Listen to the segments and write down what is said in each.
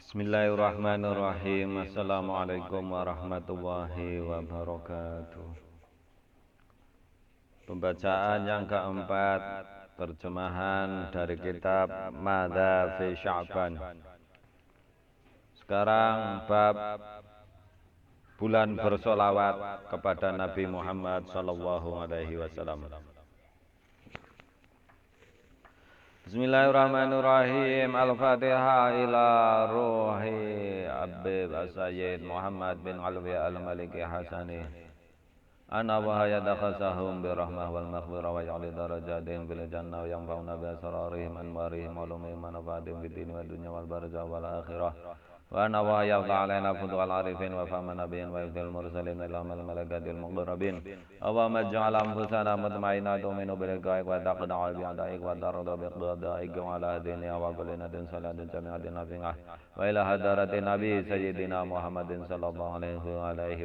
Bismillahirrahmanirrahim. Assalamualaikum warahmatullahi wabarakatuh. Pembacaan yang keempat, terjemahan dari kitab Madza fi Sya'ban. Sekarang bab bulan bersolawat kepada Nabi Muhammad sallallahu alaihi wasallam. Bismillahirrahmanirrahim. Al-Fatihah ila ruhi Habib Sayyid Muhammad bin Alwi al-Maliki Hasani. Ana wa yadakhasahum birahmah wal maghfirah wa ya'li darajatin bil jannah wa yanfa'una bi asrarihim anwarihim ulumihim manfaatihim fid dini wad dunya wal barzakh wal akhirah. Wa ana wa yafda alaina fudu al arifin wa fahma nabiyyin wa yafdil mursalin ila mal malakatil muqarrabin. Allahumma ij'al anfusana mutma'innatan min bil-ghaibi wa taqda'a bi adaik wa tarda bi qadaik wa ala hadina wa qulinatin salatin jami'atin nafi'ah wa ila hadaratin nabi sayyidina Muhammadin sallallahu alaihi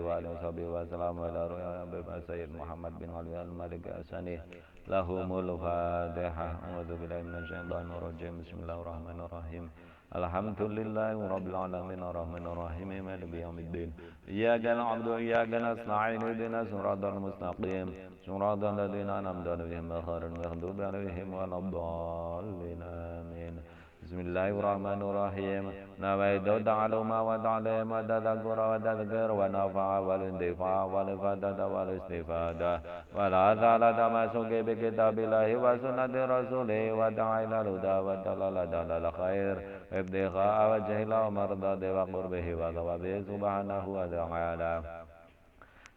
wa alihi wa sallam wa ila ruya Habib Sayyid Muhammad bin Ali al-Malik Asani lahumul fatihah. A'udzu billahi minasy syaithanir rajim. Bismillahirrahmanirrahim. Alhamdulillahi rabbil alamin arrahmanir rahim maliki yaumiddin. Iyyaka na'budu wa iyyaka nasta'in ihdinas siratal mustaqim siratal ladzina an'amta 'alaihim ghairil maghdubi 'alaihim waladdallin. Amin. Bismillahirrahmanirrahim. Nawaitu ta'alluma wa ta'lim wa tadhakkura wa tadhkir wa nafa'a wal intifa' wal ifadata wal istifada wa la zalata masuki bi kitabillahi wa sunnati rasulih wa ta'ala huda wa talala dalal khair ibtigha'a wajhillah wa mardati wa qurbihi wa thawabihi subhanahu wa ta'ala.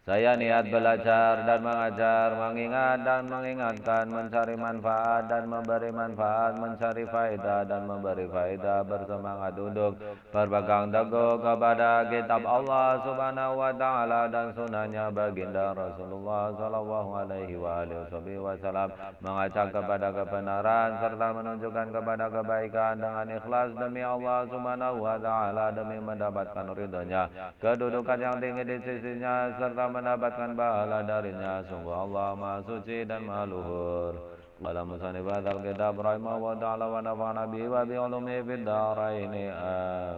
Saya niat belajar dan mengajar, mengingat dan mengingatkan, mencari manfaat dan memberi manfaat, mencari faedah dan memberi faedah, bersemangat untuk berpegang teguh kepada kitab Allah subhanahu wa ta'ala dan sunnahnya baginda Rasulullah sallallahu alaihi wasallam, mengajak kepada kebenaran serta menunjukkan kepada kebaikan dengan ikhlas demi Allah subhanahu wa ta'ala, demi mendapatkan ridhonya, kedudukan yang tinggi di sisinya serta mendapatkan pahala darinya. Sungguh Allah Maha Suci dan Maha Luhur. Qala musannif hadzal kitab rahimahullah ta'ala wa nafa'ana bihi wa bi ulumihi fid dharain.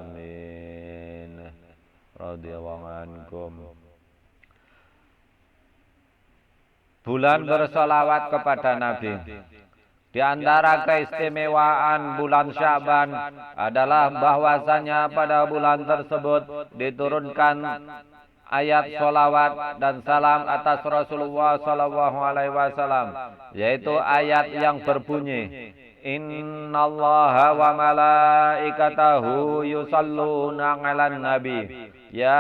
Amin. Radhiyallahu ankum. Bulan bersolawat kepada Nabi. Di antara keistimewaan bulan Sya'ban adalah bahwasanya pada bulan tersebut diturunkan ayat solawat dan salam atas Rasulullah sallallahu alaihi wasallam, yaitu ayat yang berbunyi Innallaha wa malaikatahu yusalluna 'alan nabi ya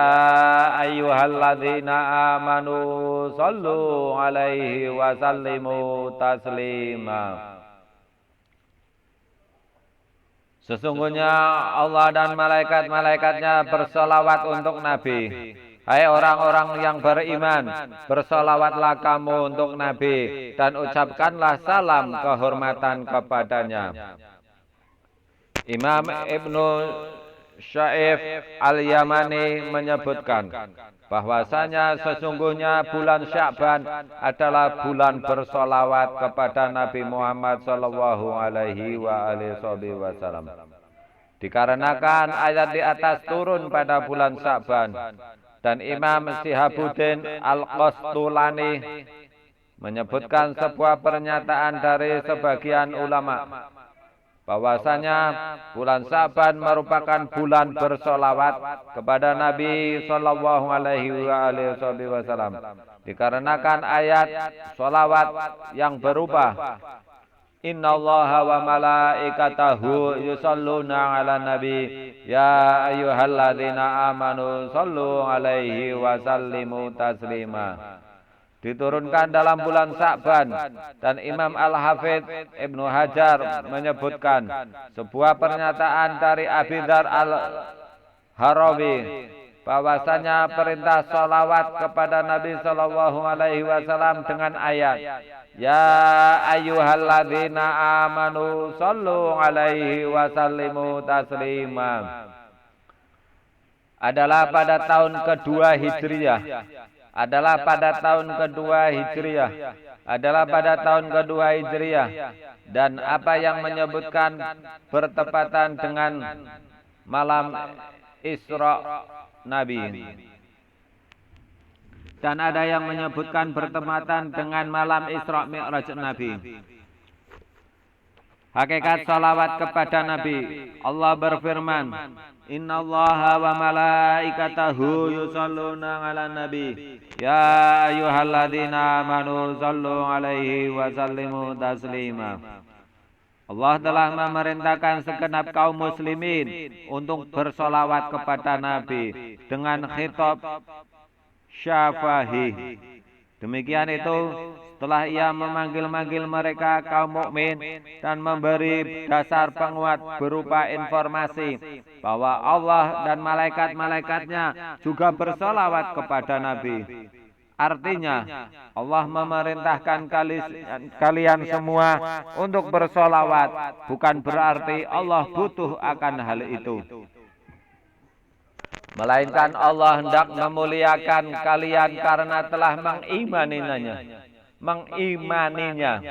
ayyuhalladzina amanu sallu 'alaihi wa sallimu taslima. Sesungguhnya Allah dan malaikat-malaikatnya bersolawat untuk Nabi. Hai orang-orang yang beriman, bersolawatlah kamu untuk Nabi dan ucapkanlah salam kehormatan kepadanya. Imam Ibnu Syaif Al-Yamani menyebutkan bahwasanya sesungguhnya bulan Sya'ban adalah bulan bersolawat kepada Nabi Muhammad sallallahu alaihi wasallam. Dikarenakan ayat di atas turun pada bulan Sya'ban. Dan Imam Syihabuddin Al-Qastulani menyebutkan sebuah pernyataan dari sebagian ulama bahwasanya bulan Sya'ban merupakan bulan bersolawat kepada Nabi sallallahu alaihi wasallam. Dikarenakan ayat solawat yang berupa Innallaha wa malaikatahu yusalluna 'alan nabi ya ayyuhalladzina amanu sallu 'alaihi wa sallimu taslima diturunkan dalam bulan Sya'ban. Dan Imam Al-Hafidz Ibnu Hajar menyebutkan sebuah pernyataan dari Abi Dzar Al-Harawi bahwasanya perintah salawat kepada Nabi sallallahu alaihi wasallam dengan ayat ya ayyuhalladzina amanu sallu 'alaihi wa sallimu taslima adalah pada tahun kedua Hijriah. Dan apa yang menyebutkan bertepatan dengan malam Isra Nabi. Dan ada yang menyebutkan bertepatan dengan malam Isra Mi'raj Nabi. Hakikat salawat kepada Nabi. Allah berfirman, Innallaha wa malaikatahu yusalluna ala nabi. Ya ayyuhalladzina amanu sallu alaihi wa sallimu taslima. Allah telah memerintahkan segenap kaum muslimin untuk bersolawat kepada Nabi dengan khitab syafahi. Demikian itu setelah ia memanggil-manggil mereka kaum mukmin dan memberi dasar penguat berupa informasi bahwa Allah dan malaikat-malaikatnya juga bersolawat kepada Nabi. Artinya Allah memerintahkan kalian semua untuk bersolawat, bukan berarti Allah butuh akan hal itu, melainkan Allah hendak memuliakan kalian karena telah mengimaninya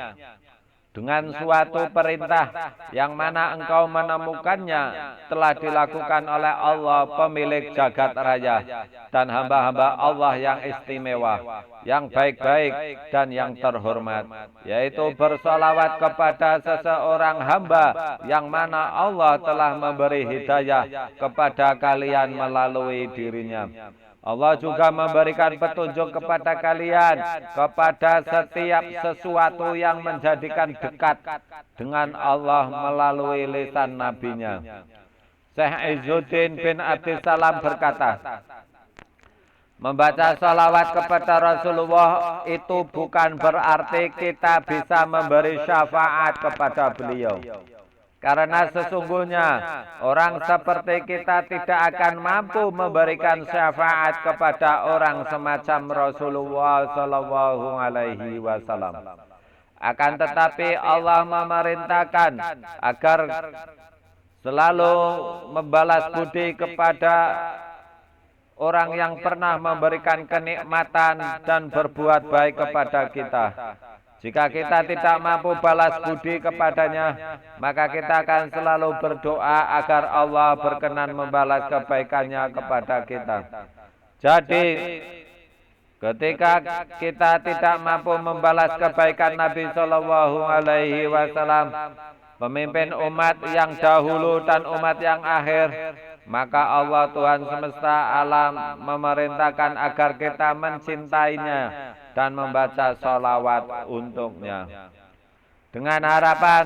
dengan suatu perintah yang mana engkau menemukannya telah dilakukan oleh Allah pemilik jagat raya dan hamba-hamba Allah yang istimewa, yang baik-baik dan yang terhormat, yaitu bersolawat kepada seseorang hamba yang mana Allah telah memberi hidayah kepada kalian melalui dirinya. Allah juga memberikan petunjuk kepada kalian kepada setiap sesuatu yang menjadikan dekat dengan Allah melalui lisan nabinya. Syekh Izzuddin bin Abdissalam berkata, membaca salawat kepada Rasulullah itu bukan berarti kita bisa memberi syafaat kepada beliau. Karena sesungguhnya orang seperti kita tidak akan mampu memberikan syafaat kepada orang semacam Rasulullah Sallallahu Alaihi Wasallam. Akan tetapi Allah memerintahkan agar selalu membalas budi kepada orang yang pernah memberikan kenikmatan dan berbuat baik kepada kita. Jika kita tidak mampu balas budi kepadanya, maka kita akan selalu berdoa agar Allah berkenan membalas kebaikannya kepada kita. Jadi, ketika kita tidak mampu membalas kebaikan Nabi Shallallahu Alaihi Wasallam, pemimpin umat yang dahulu dan umat yang akhir, maka Allah Tuhan semesta alam memerintahkan agar kita mencintainya dan membaca sholawat untuknya. Dengan harapan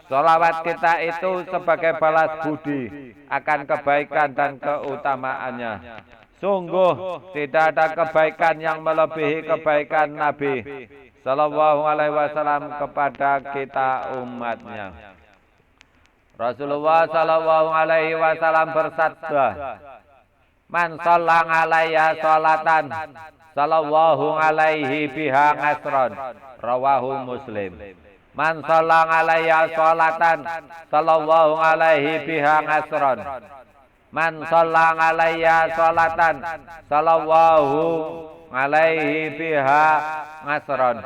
sholawat kita itu sebagai balas budi akan kebaikan dan keutamaannya. Sungguh tidak ada kebaikan yang melebihi kebaikan Nabi Sallallahu Alaihi Wasallam kepada kita umatnya. Rasulullah Sallallahu Alaihi Wasallam bersabda, Man shollang alayya sholatan sallallahu alaihi biha ngasron, rawahu Muslim. Man shollang alayya sholatan sallallahu alaihi biha ngasron. Man shollang alayya sholatan sallallahu alaihi biha ngasron.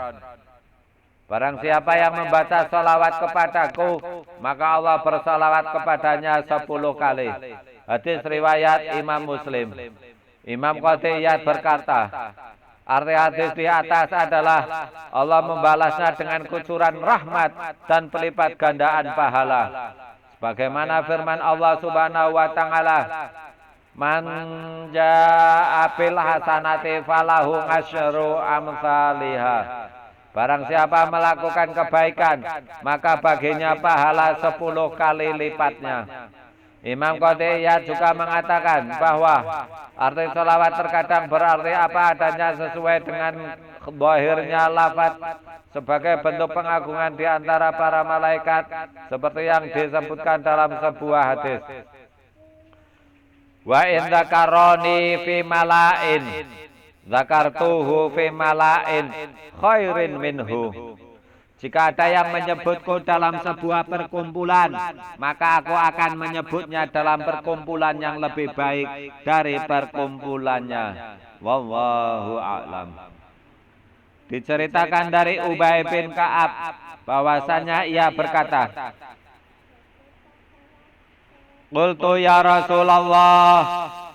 Barang siapa yang membaca salawat kepadaku, maka Allah bersalawat kepadanya 10 kali. Hadis riwayat Imam Muslim. Imam Qatiyat berkata, arti hadis di atas adalah Allah membalasnya dengan kucuran rahmat dan pelipat gandaan pahala. Sebagaimana firman Allah Subhanahu wa taala, Man jaa bil hasanati falahu asyru amsalihha. Barang siapa melakukan kebaikan, maka baginya pahala 10 kali lipatnya. Imam Qatiyat juga mengatakan bahwa arti sholawat terkadang berarti apa adanya sesuai dengan zahirnya lafaz sebagai bentuk pengagungan di antara para malaikat seperti yang disebutkan dalam sebuah hadis. Wa in dzakaroni fi mala'in dzakartuhu fi mala'in khairin minhu. Jika ada yang menyebutku dalam sebuah perkumpulan, maka aku akan menyebutnya dalam perkumpulan yang lebih baik dari perkumpulannya. Wallahu a'lam. Diceritakan dari Ubay bin Ka'ab bahwasanya ia berkata, Qultu ya Rasulullah,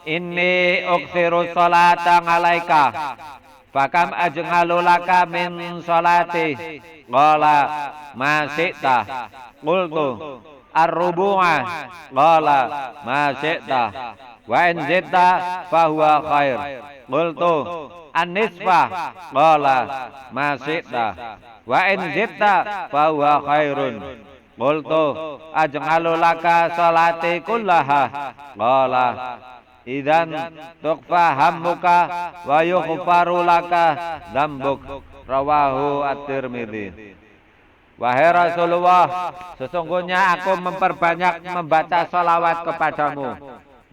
inni uksiru salata alaika. Fakam aj'alu laka min salati. Qala ma syi'ta. Qultu ar-rubu'a. Qala ma syi'ta. Wa in zidta fahuwa khair. Qultu an-nisfa. Qala ma syi'ta. Wa in zidta fahuwa khairun. Qultu aj'alu laka salati kullaha. Qala idzan tuqfa hammuka wa yughfaru laka dzambuk. Rawahu At-Tirmidzi. Wahai Rasulullah, sesungguhnya aku memperbanyak membaca salawat kepadamu.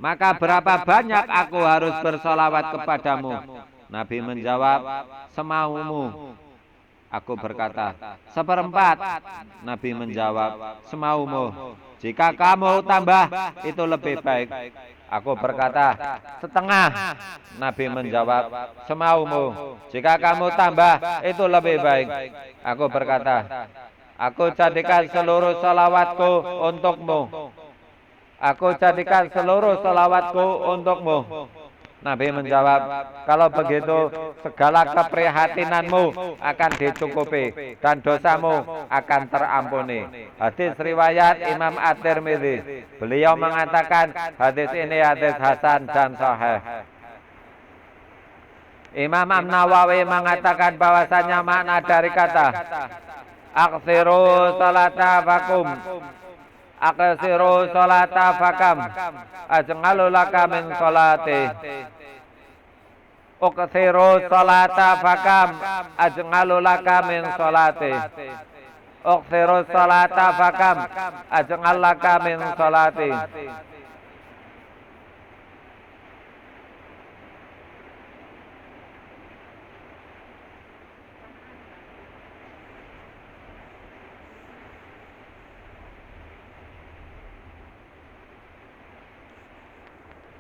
Maka berapa banyak aku harus bersalawat kepadamu? Nabi menjawab, semaumu. Aku berkata, 1/4. Nabi menjawab, semaumu. Jika kamu tambah, itu lebih baik. Aku berkata, 1/2. Nabi menjawab, semaumu. Jika kamu tambah, itu lebih baik. Aku berkata, aku jadikan seluruh salawatku untukmu. Aku jadikan seluruh salawatku untukmu. Nabi menjawab, kalau begitu segala keprihatinanmu akan dicukupi dan dosamu akan terampuni. Hadis riwayat Imam At-Tirmidzi. Beliau mengatakan hadis ini hadis hasan dan sahih. Imam An-Nawawi mengatakan bahwasanya makna dari kata aksiru salata fakum, aksiru salata fakam, aj'alu laka min salati. Uksiru salata fakam, aj'alu laka min salati. Uksiru salata fakam, aj'al laka min salati.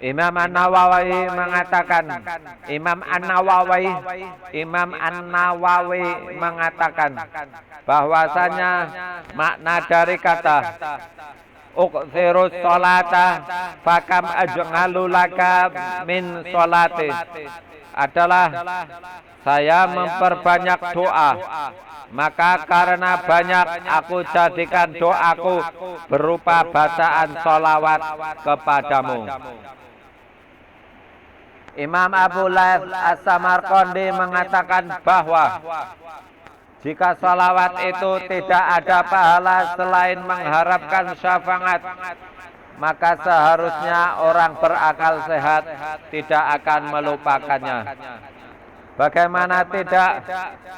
Imam An-Nawawi mengatakan, Imam An-Nawawi mengatakan bahwasanya makna dari kata uksiru sholata fakam aj'alu laka min sholati adalah saya memperbanyak doa, maka karena banyak aku jadikan doaku berupa bacaan sholawat kepadamu. Imam Abu Layth As-Samarqandi mengatakan bahwa jika salawat itu tidak ada pahala selain mengharapkan syafaat, maka seharusnya orang berakal sehat tidak akan melupakannya. Bagaimana tidak,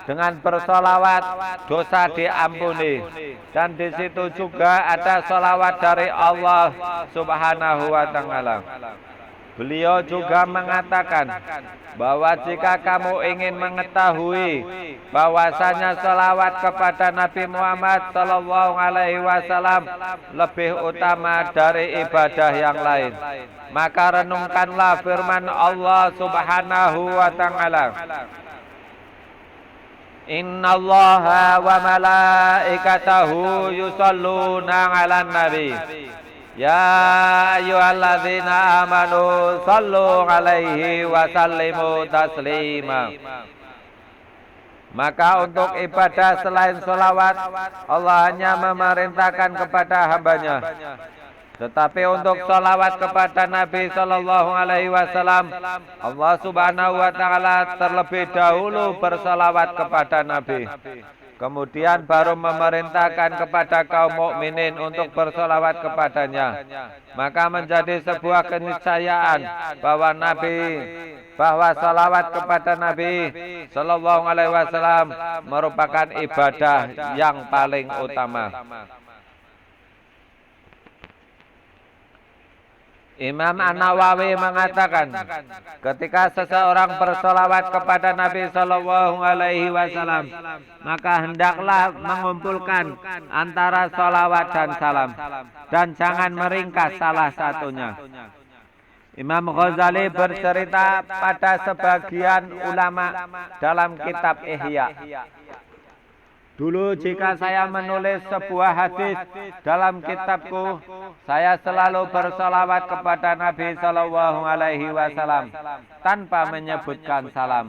dengan bersolawat dosa diampuni, dan di situ juga ada solawat dari Allah Subhanahu wa Ta'ala. Beliau juga mengatakan bahwa jika kamu ingin mengetahui bahwasanya salawat kepada Nabi Muhammad sallallahu alaihi wasallam lebih utama dari ibadah yang lain, maka renungkanlah firman Allah Subhanahu wa Ta'ala. Innallaha wa malaikatahu yusalluna 'alan nabi. Ya ayyuhalladzina amanu sallu alaihi wa sallimu taslima. Maka untuk ibadah selain salawat, Allah hanya memerintahkan kepada hambanya. Tetapi untuk salawat kepada Nabi sallallahu alaihi wasallam, Allah Subhanahu wa Ta'ala terlebih dahulu bersalawat kepada Nabi. Kemudian baru memerintahkan kepada kaum mukminin untuk bersolawat kepadanya. Maka menjadi sebuah keniscayaan bahwa salawat kepada Nabi Sallallahu Alaihi Wasallam merupakan ibadah yang paling utama. Imam An-Nawawi mengatakan, ketika seseorang bersolawat kepada Nabi Sallallahu Alaihi Wasallam, maka hendaklah mengumpulkan antara solawat dan salam, dan jangan meringkas salah satunya. Imam Ghazali bercerita pada sebagian ulama dalam kitab Ihya. Dulu jika saya menulis sebuah hadis dalam kitabku, saya selalu bersolawat kepada Nabi Shallallahu Alaihi Wasallam tanpa menyebutkan salam.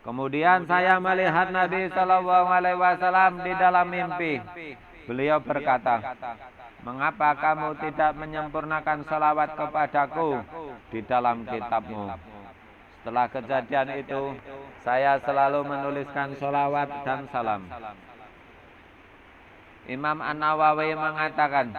Kemudian saya melihat Nabi Shallallahu Alaihi Wasallam di dalam mimpi. Beliau berkata, "Mengapa kamu tidak menyempurnakan salawat kepadaku di dalam kitabmu?" Setelah kejadian itu, saya selalu menuliskan salawat dan salam. Imam An-Nawawi mengatakan,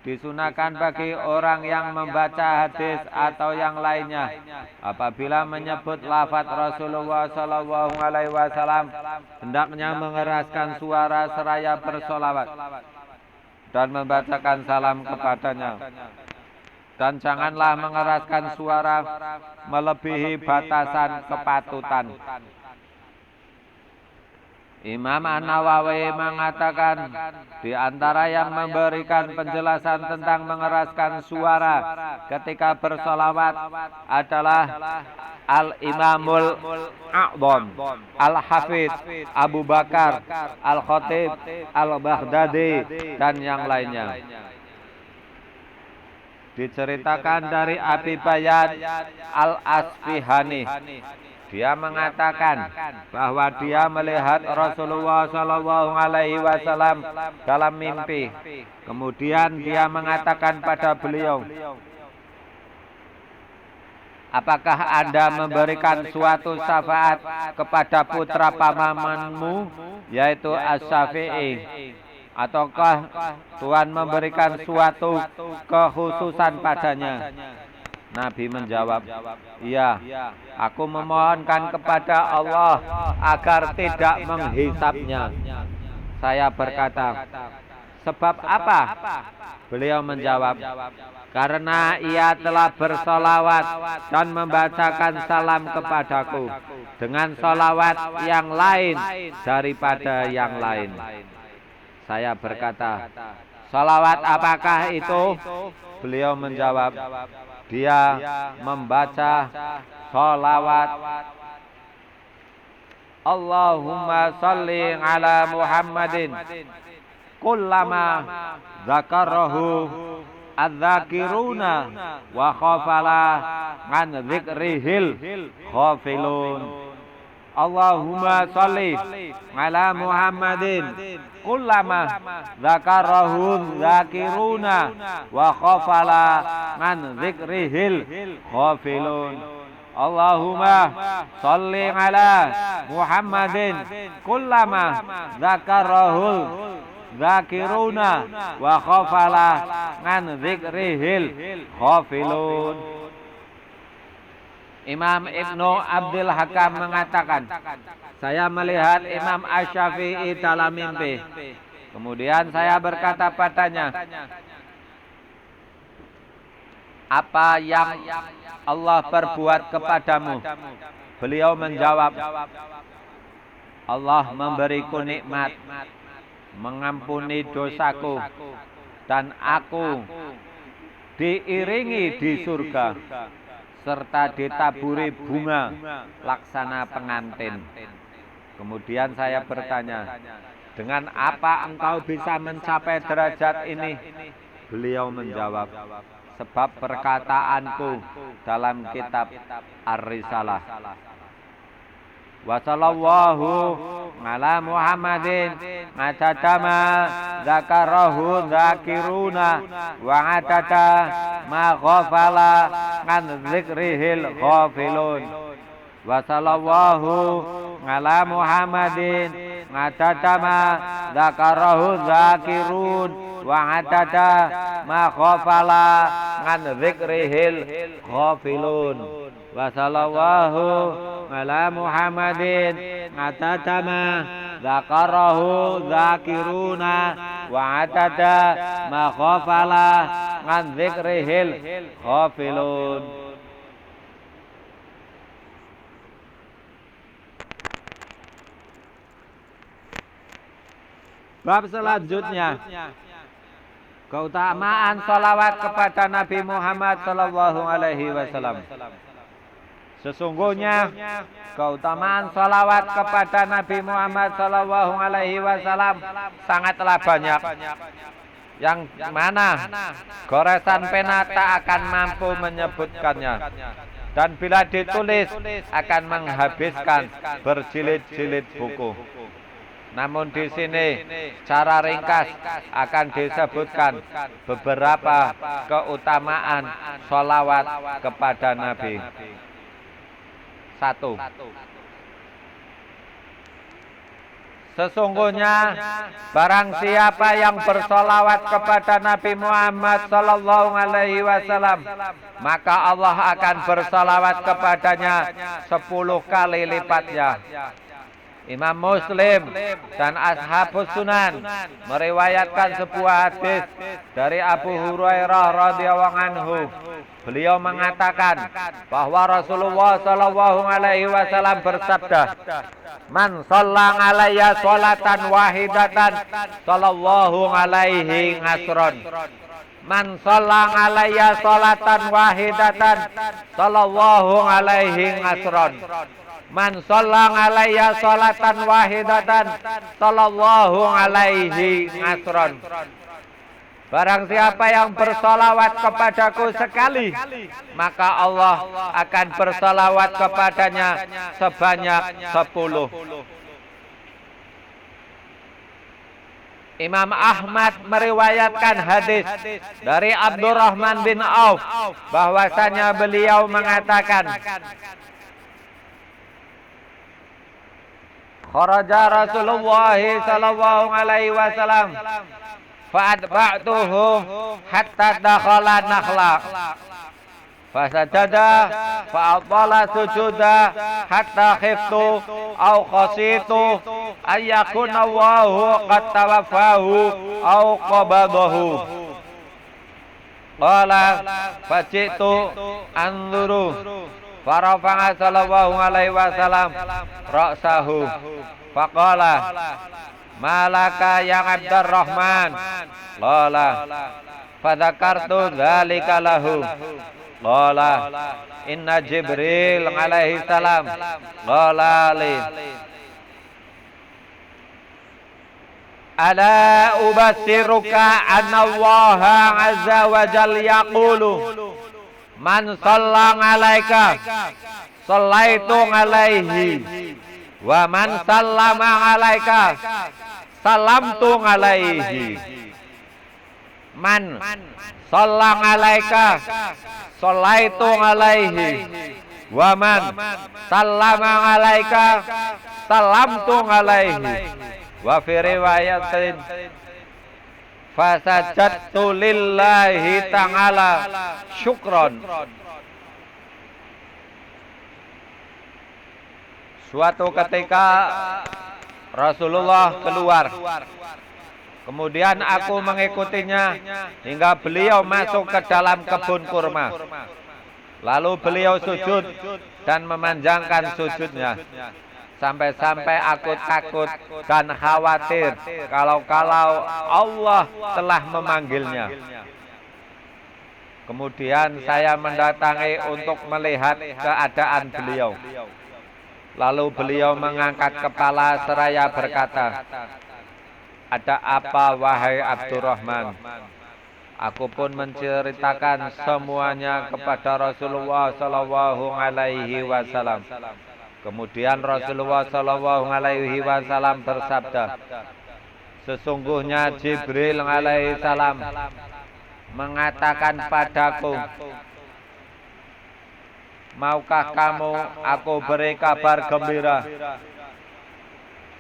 disunahkan bagi orang yang membaca hadis atau yang lainnya, apabila menyebut lafaz Rasulullah Sallallahu Alaihi Wasallam, hendaknya mengeraskan suara seraya bersolawat dan membacakan salam kepadanya. Dan janganlah mengeraskan suara melebihi batasan kepatutan. Imam An-Nawawi mengatakan, di antara yang memberikan penjelasan tentang mengeraskan suara ketika bersolawat adalah Al-Imamul A'dham, Al-Hafidz Abu Bakar, Al-Khatib, Al-Baghdadi, dan yang lainnya. Diceritakan dari Abi Bayan Al-Asfihani, dia mengatakan bahwa dia melihat Rasulullah Shallallahu Alaihi Wasallam dalam mimpi. Kemudian dia mengatakan pada beliau, "Apakah Anda memberikan suatu syafaat kepada putra pamanmu, yaitu As-Syafi'i? Ataukah Tuhan memberikan suatu kekhususan padanya?" Nabi menjawab, "Iya, aku memohonkan kepada Allah agar tidak menghisapnya." Saya berkata, "Sebab apa?" Beliau menjawab, "Karena ia telah bersolawat dan membacakan salam kepadaku dengan solawat yang lain daripada yang lain." Saya berkata, "Salawat apakah itu?" Beliau menjawab, "Dia membaca salawat Allahumma salli ala Muhammadin kullama zakarahu adzakiruna wa khafala an dzikrihil khafilun. Allahumma salli ala Muhammadin kullama zakarahu dzakiruna wa khafala an dzikrihil khafilun. Allahumma salli ala Muhammadin kullama zakarahu dzakiruna wa khafala an dzikrihil khafilun." Imam Ibnu Abdul Hakam mengatakan, saya melihat Imam Asy-Syafi'i dalam mimpi. Kemudian saya berkata padanya, "Apa yang Allah perbuat kepadamu?" Beliau menjawab, "Allah memberiku nikmat, mengampuni dosaku, dan aku diiringi di surga, serta ditaburi bunga laksana pengantin." Kemudian saya bertanya, "Dengan apa engkau bisa mencapai derajat ini?" Beliau menjawab, "Sebab perkataanku dalam kitab Ar-Risalah. Wa sallallahu ala Muhammadin atadama zakarahu zakiruna wa atada ma ghafala an dzikrihil ghafilun. Wa sallallahu ala Muhammadin atadama zakarahu zakirun wa atada ma ghafala an dzikrihil ghafilun. Wa sallallahu ala Muhammadin atadama zakarahu zakiruna wa atada ma ghafala an dzikrihil ghafilun." Bab selanjutnya, keutamaan salawat kepada Nabi Muhammad Sallallahu Alaihi Wasallam. Sesungguhnya keutamaan salawat kepada Nabi Muhammad sallallahu alaihi wasallam sangatlah banyak, yang mana goresan pena tak akan mampu menyebutkannya, dan bila ditulis akan menghabiskan berjilid-jilid buku. Namun di sini secara ringkas akan disebutkan beberapa keutamaan sholawat kepada Nabi. 1. Sesungguhnya barang siapa yang bersolawat kepada Nabi Muhammad sallallahu alaihi wasallam, maka Allah akan bersolawat kepadanya 10 kali lipatnya. Imam Muslim dan Ashabus Sunan meriwayatkan sebuah hadis dari Abu Hurairah radhiyallahu anhu. Beliau mengatakan bahwa Rasulullah sallallahu alaihi wasallam bersabda, "Man shalla alayya sholatan wahidatan sallallahu alaihi asron." Man shalla alayya sholatan wahidatan sallallahu alaihi asron. Man shalla alayya sholatan wahidatan sallallahu alaihi asron. Barang siapa yang bersolawat kepadaku sekali, maka Allah akan bersolawat kepadanya sebanyak 10. Imam Ahmad meriwayatkan hadis dari Abdurrahman bin Auf bahwasanya beliau mengatakan, kharaja Rasulullah sallallahu alaihi wasallam fa'atba'tuhu hatta dakhala nakhla fasajada fa'atala sujuda hatta khiftu aw khasitu ayyakuna Allahu qad tawaffahu aw qabadahu. Qala fajitu anzuru farafa'a sallallahu alaihi wasallam ra'sahu faqala malaka ya Abdurrahman. Qala fadzakartu dzalika lahu. Qala inna Jibril alaihi salam qala li ala ubassiruka anna Allah azza wa jalla yaqulu man shalla alaika shallaitu alaihi wa man sallama alaika salamtu alaihi. Man shalla alaika shallaitu alaihi wa man sallama alaika salamtu alaihi. Wa fi riwayatin fasajadtu lillahi ta'ala syukron. Suatu ketika Rasulullah keluar, kemudian aku mengikutinya hingga beliau masuk ke dalam kebun kurma. Lalu beliau sujud dan memanjangkan sujudnya, sampai-sampai aku takut dan khawatir kalau Allah telah memanggilnya. Kemudian saya mendatangi untuk melihat keadaan beliau. Lalu beliau mengangkat kepala seraya berkata, "Ada apa wahai Abdurrahman?" Aku pun menceritakan semuanya kepada Rasulullah sallallahu alaihi wasallam. Kemudian Rasulullah sallallahu alaihi wasallam bersabda, "Sesungguhnya Jibril alaihi salam mengatakan padaku, maukah kamu aku beri kabar gembira?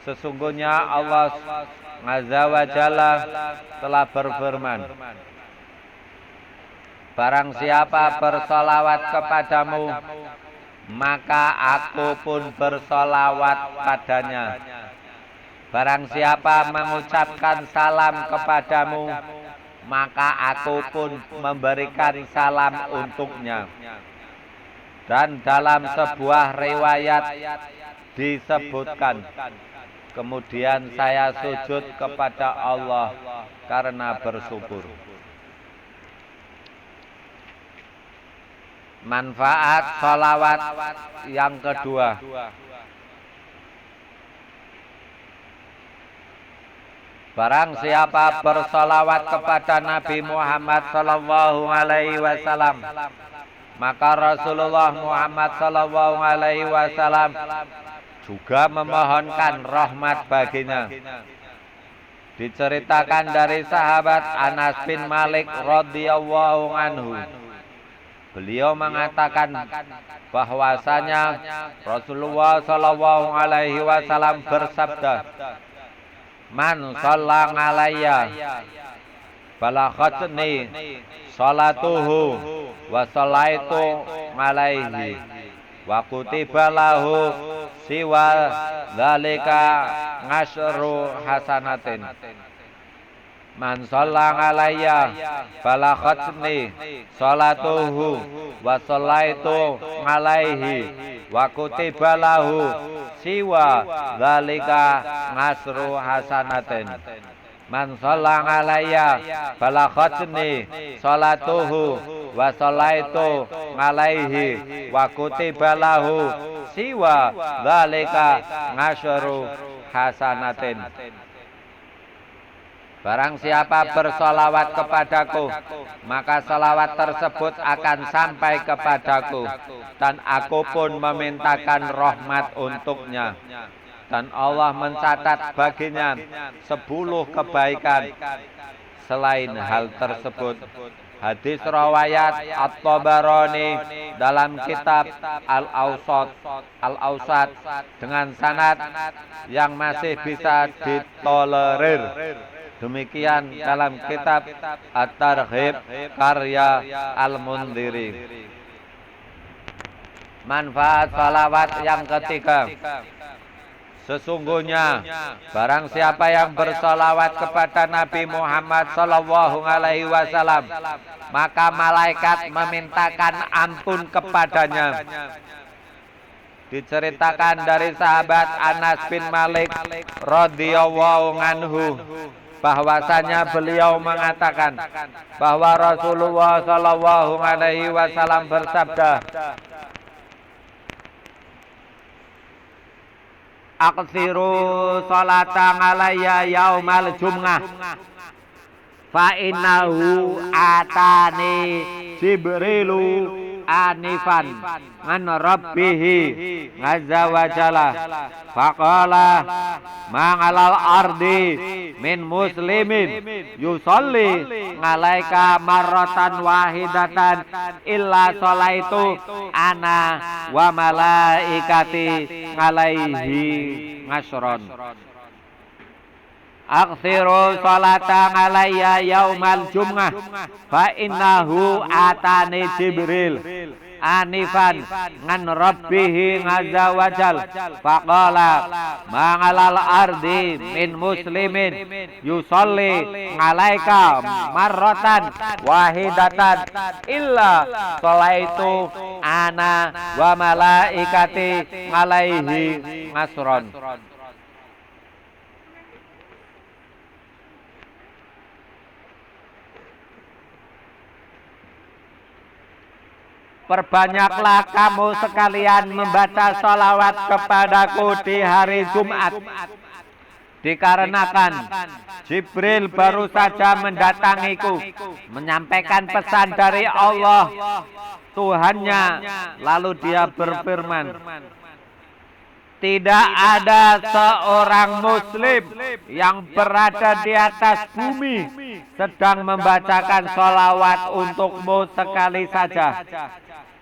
Sesungguhnya Allah azza wa jalla telah berfirman, barang siapa bersolawat kepadamu, maka aku pun bersolawat padanya. Barang siapa mengucapkan salam kepadamu, maka aku pun memberikan salam untuknya." Dan dalam sebuah riwayat disebutkan, kemudian saya sujud kepada Allah karena bersyukur. Manfaat sholawat yang kedua. Barang siapa bersolawat kepada Nabi Muhammad sallallahu alaihi wasallam, maka Rasulullah Muhammad sallallahu alaihi wasallam juga memohonkan rahmat baginya. Diceritakan dari sahabat Anas bin Malik radhiyallahu anhu. Beliau mengatakan bahwasanya Rasulullah sallallahu alaihi wasallam bersabda, "Man shalla alayya balaghatni salatuhu wa shallaitu alaihi wa kutiba lahu siwa dzalika ngasru hasanatin." Man shalla alayya balaghatni salatuhu wa shallaitu alaihi wa kutiba lahu siwa dzalika ngasru hasanatin. Man shalla alayya balaghatni salatuhu wa shallaitu alaihi wa kutiba lahu siwa dzalika ngasru hasanatin. Barang siapa bersolawat kepadaku, maka solawat tersebut akan sampai kepadaku, dan aku pun memintakan rahmat untuknya. Dan Allah mencatat baginya 10 kebaikan. Selain hal tersebut, hadis riwayat At-Tabarani dalam kitab Al-Awsat dengan sanad yang masih bisa ditolerir. Demikian dalam kitab At-Targhib karya Al-Mundhiri. Manfaat salawat yang ketiga. Sesungguhnya barang siapa yang bersolawat kepada Nabi Muhammad sallallahu alaihi wasallam, maka malaikat memintakan ampun kepadanya. Diceritakan dari sahabat Anas bin Malik radhiyallahu anhu bahwasanya beliau mengatakan bahwa Rasulullah sallallahu alaihi wasallam bersabda, "Aqsiru salatan alayya yaumal jum'ah fa innahu atani Jibrilu anifan an rabbihi azza wa jalla faqala ma'alal ardi min muslimin yusalli alaika marratan wahidatan illa salaitu ana wa malaikati alaihi ngasron." Aksiru salatan alayya yaumal jum'ah fa innahu atani Jibril anifan ngan rabbihi azza wa jal faqala ma'alal ardi min muslimin yusalli alaika marratan wahidatan illa salaitu ana wa malaikati alaihi ngasron. Perbanyaklah kamu sekalian membaca salawat kepadaku di hari Jumat. Dikarenakan Jibril baru saja mendatangiku, menyampaikan pesan dari Allah Tuhannya. Lalu dia berfirman, tidak ada seorang muslim yang berada di atas bumi sedang membacakan sholawat untukmu sekali saja,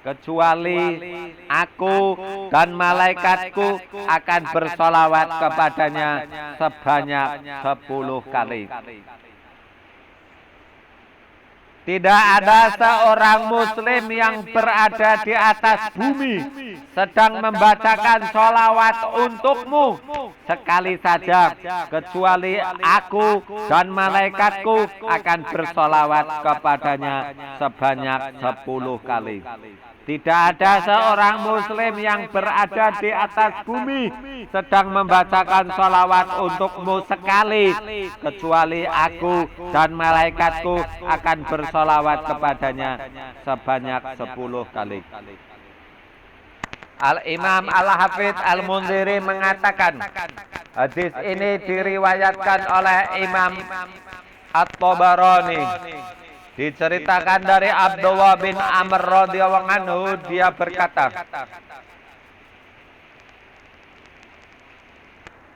kecuali aku dan malaikatku akan bersolawat kepadanya sebanyak 10 kali. Tidak ada seorang muslim yang berada di atas bumi sedang membacakan sholawat untukmu sekali saja, kecuali aku dan malaikatku akan bersolawat kepadanya sebanyak 10 kali. Tidak ada seorang muslim yang berada di atas bumi sedang membacakan sholawat untukmu sekali, kecuali aku dan malaikatku akan bersolawat kepadanya sebanyak 10 kali. Al-Imam Al-Hafidh Al-Mundhiri mengatakan, hadis ini diriwayatkan oleh Imam At-Tabarani. Diceritakan dari Abdullah bin Amr radhiyallahu anhu, dia berkata,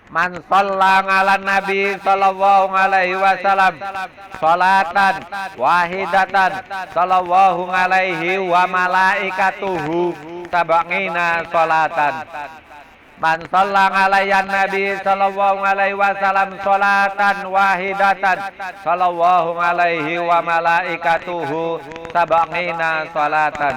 man shalla 'ala nabi sallallahu alaihi wasallam salatan wahidatan sallallahu alaihi wa malaikatuhu sab'ina salatan. Man shalla 'alayya nabi sallallahu alaihi wasallam salatan wahidatan sallallahu alaihi wa malaikatuhu sab'ina salatan.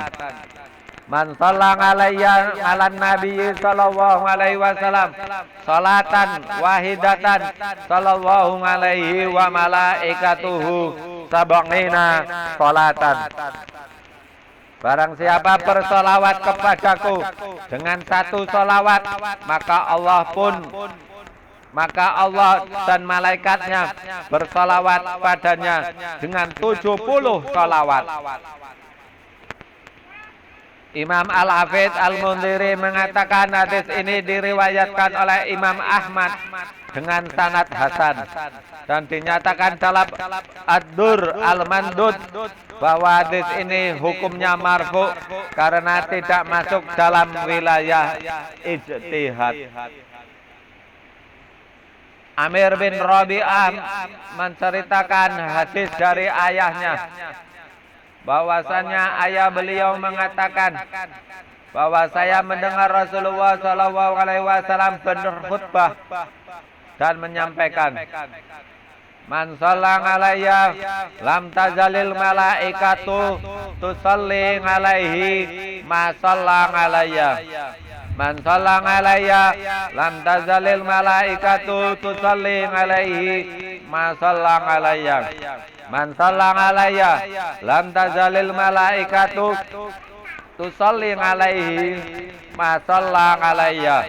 Man shalla 'alayya 'alan nabi sallallahu alaihi wasallam salatan wahidatan sallallahu alaihi wa malaikatuhu sab'ina salatan. Barang siapa bersolawat kepadaku dengan satu solawat, maka Allah dan malaikatnya bersolawat padanya dengan 70 solawat. Imam Al-Hafidh Al-Mundhiri mengatakan hadis ini diriwayatkan oleh Imam Ahmad dengan sanad hasan dan dinyatakan dalam Ad-Dur Al-Mandud bahwa hadis ini hukumnya marfu karena tidak masuk dalam wilayah ijtihad. Amir bin Rabi'ah menceritakan hadis dari ayahnya, bahwasanya ayah beliau mengatakan bahwa saya mendengar Rasulullah SAW berkhutbah dan menyampaikan, man shalla 'alayya lam tazalil malaikatu tusalli 'alaihi ma shalla 'alayya. Man shalla 'alayya lam tazalil malaikatu tusalli 'alaihi ma shalla 'alayya. Man shalla 'alayya lam tazalil malaikatu tusalli 'alaihi ma shalla 'alayya.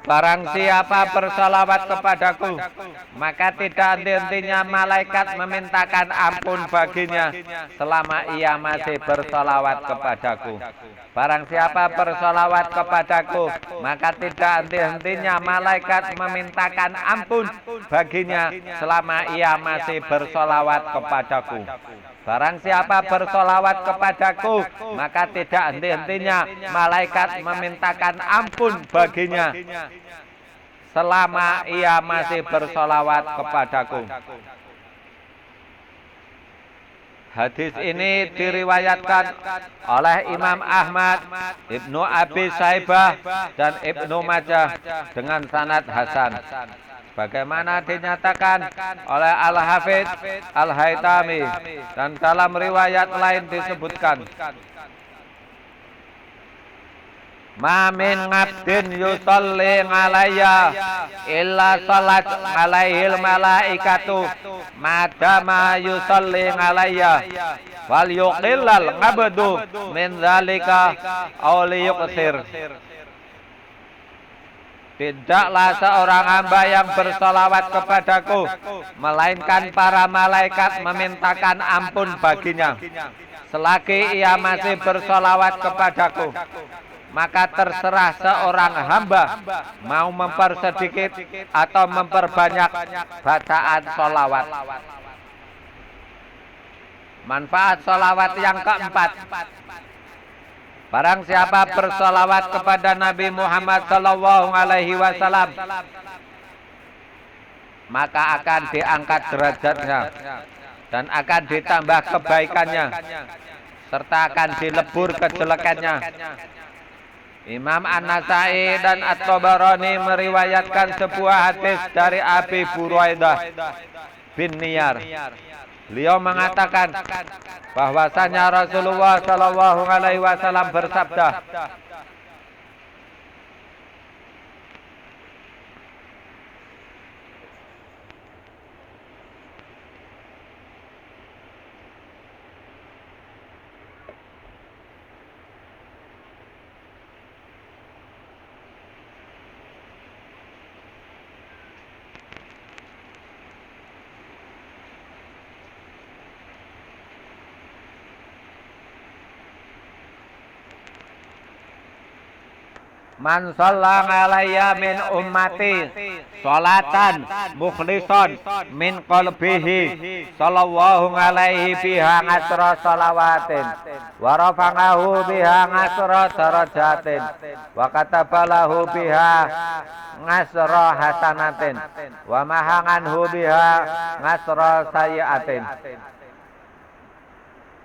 Barang siapa bersalawat kepadaku, maka tidak henti-hentinya malaikat memintakan ampun baginya selama ia masih bersalawat kepadaku. Barang siapa bersalawat kepadaku, maka tidak henti-hentinya malaikat memintakan ampun baginya selama ia masih bersalawat kepadaku. Barang siapa bersolawat kepadaku, maka tidak henti-hentinya malaikat memintakan ampun baginya selama ia masih bersolawat kepadaku. Hadis ini diriwayatkan oleh Imam Ahmad, Ibnu Abi Saibah, dan Ibnu Majah dengan sanad hasan. Bagaimana dinyatakan oleh Al-Hafidh Al-Haytami, dan dalam riwayat lain disebutkan, ma min abdin yusalli 'alayya illa salat 'alaihil malaikatu madama yusalli 'alayya wal yuqillal 'abdu min dzalika aw liyuqsir. Tidaklah seorang hamba yang bersolawat kepadaku, melainkan para malaikat memintakan ampun baginya selagi ia masih bersolawat kepadaku. Maka terserah seorang hamba mau mempersedikit atau memperbanyak bacaan solawat. Manfaat solawat yang keempat, barang siapa bersolawat kepada Nabi Muhammad SAW, maka akan diangkat derajatnya dan akan ditambah kebaikannya serta akan dilebur kejelekannya. Imam An-Nasai dan At-Tabarani meriwayatkan sebuah hadis dari Abi Buraidah bin Niyar. Beliau mengatakan bahwasanya Rasulullah SAW bersabda, Man shalla alayya min ummati salatan mukhlishon min qalbihi sallallahu alaihi biha asra salawatin wa rafa'ahu biha asra darajatin wa katabalahu biha asra hasanatin wa mahanganhu biha asra sayiatin.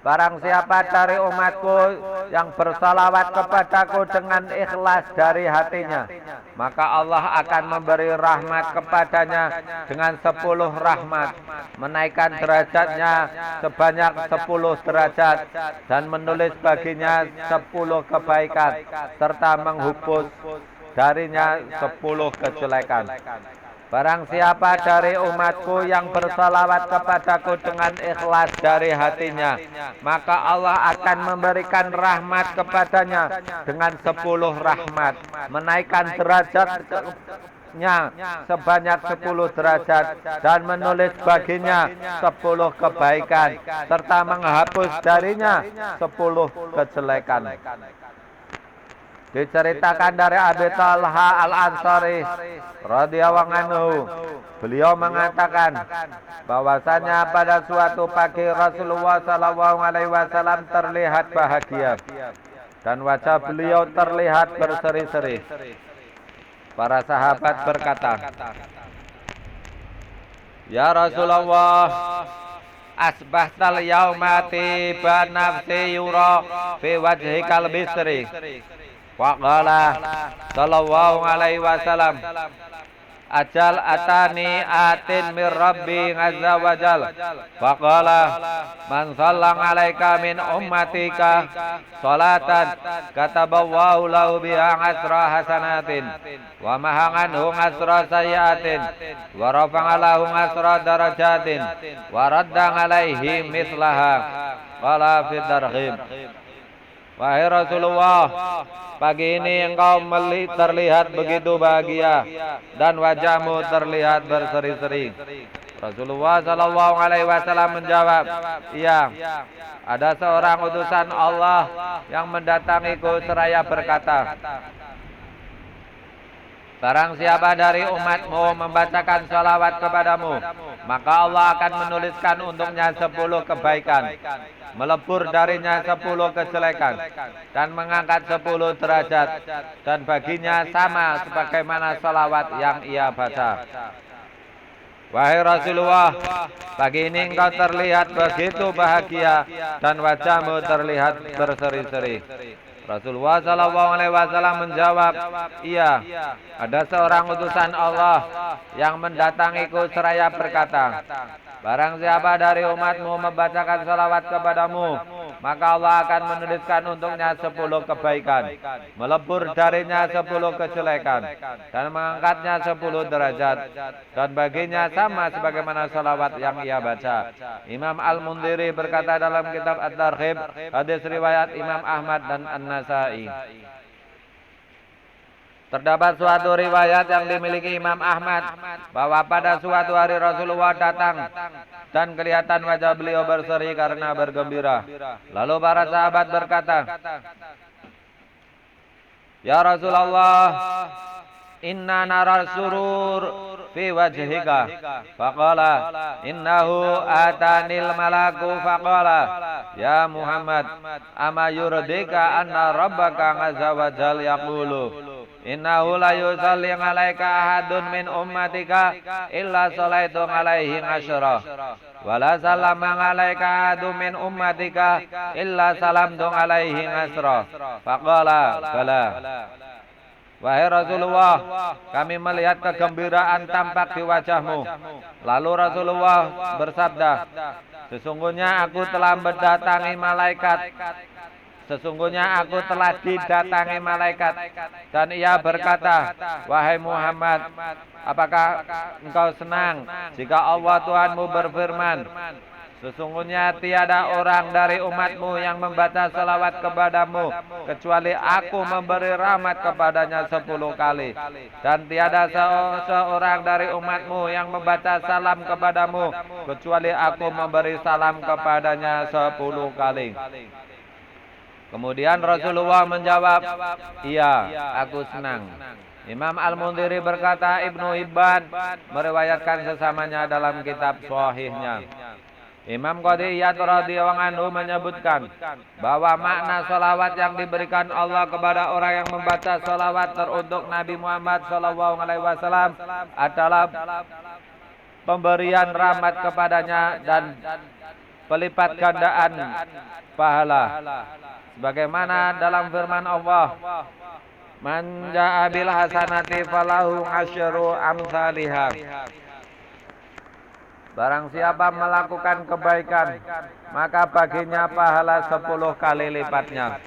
Barang siapa dari umatku yang bersalawat kepadaku dengan ikhlas dari hatinya, maka Allah akan memberi rahmat kepadanya dengan 10 rahmat, menaikkan derajatnya sebanyak 10 derajat, dan menulis baginya 10 kebaikan, serta menghapus darinya 10 kejelekan. Barang siapa dari umatku yang bersalawat kepadaku dengan ikhlas dari hatinya, maka Allah akan memberikan rahmat kepadanya dengan 10 rahmat, menaikkan derajatnya sebanyak 10 derajat, dan menulis baginya 10 kebaikan, serta menghapus darinya 10 kejelekan. Diceritakan dari Abi Talha Al-Ansari radhiyallahu anhu, beliau mengatakan bahwasanya pada suatu pagi Rasulullah sallallahu alaihi wasallam terlihat bahagia dan wajah beliau terlihat berseri-seri. Para sahabat berkata, "Ya Rasulullah, asbahtal yauma tiba nafsi yura fi wajhikal bisri." Faqala sallallahu alaihi wasallam, ajal atani atin min rabbi azza wa jal. Faqala man sallang alaika min ummatika salatan kataballahu lahu biha asra hasanatin wa mahanganhu asra sayiatin wa rafa'alahu asra darajatin wa raddan alaihi mislaha. Qala fi darhim. Wahai Rasulullah, pagi ini engkau terlihat begitu bahagia dan wajahmu terlihat berseri-seri. Rasulullah sallallahu alaihi wasallam menjawab, "Iya, ada seorang utusan Allah yang mendatangiku seraya berkata, barang siapa dari umatmu membacakan salawat kepadamu, maka Allah akan menuliskan untuknya 10 kebaikan, melebur darinya 10 kejelekan, dan mengangkat 10 derajat, dan baginya sama sebagaimana salawat yang ia baca." Wahai Rasulullah, pagi ini engkau terlihat begitu bahagia dan wajahmu terlihat berseri-seri. Rasulullah sallallahu alaihi wasallam menjawab, "Iya, ada seorang utusan Allah yang mendatangiku seraya berkata, barang siapa dari umatmu membacakan salawat kepadamu, maka Allah akan menuliskan untuknya 10 kebaikan, melebur darinya 10 kejelekan, dan mengangkatnya 10 derajat, dan baginya sama sebagaimana salawat yang ia baca." Imam Al-Mundhiri berkata dalam kitab At-Targhib, hadis riwayat Imam Ahmad dan An-Nasai. Terdapat suatu riwayat yang dimiliki Imam Ahmad bahwa pada suatu hari Rasulullah datang dan kelihatan wajah beliau berseri karena bergembira. Lalu para sahabat berkata, "Ya Rasulullah, inna naral surur fi wajhika." Faqala, "Innahu atanil malaku." Faqala, "Ya Muhammad, ama yurdika anna rabbaka azza wa jal yaqulu, innahu la yusalli alaika ahadun min ummatika illa salaitu alaihi asyra, wa la sallama alaika ahadun min ummatika illa salamtu alaihi asra." Faqala, "Bala." Wahai Rasulullah, kami melihat kegembiraan tampak di wajahmu. Lalu Rasulullah bersabda, "Sesungguhnya aku telah mendatangi malaikat. Sesungguhnya aku telah didatangi malaikat." Dan ia berkata, "Wahai Muhammad, apakah engkau senang jika Allah Tuhanmu berfirman, sesungguhnya tiada orang dari umatmu yang membaca salawat kepadamu kecuali aku memberi rahmat kepadanya 10 kali. Dan tiada seorang dari umatmu yang membaca salam kepadamu kecuali aku memberi salam kepadanya 10 kali." Kemudian Rasulullah menjawab, iya, aku senang. Imam Al-Mundhiri berkata, Ibnu Hibban meriwayatkan sesamanya dalam kitab Shahihnya. Imam Qadiyat radhiyallahu anhu menyebutkan bahwa makna salawat yang diberikan Allah kepada orang yang membaca salawat teruntuk Nabi Muhammad SAW adalah pemberian rahmat kepadanya dan pelipat gandaan pahala. Sebagaimana dalam firman Allah, Man ja'a bil hasanati falahu asyru amsalihha. Barang siapa melakukan kebaikan, maka baginya pahala 10 kali lipatnya.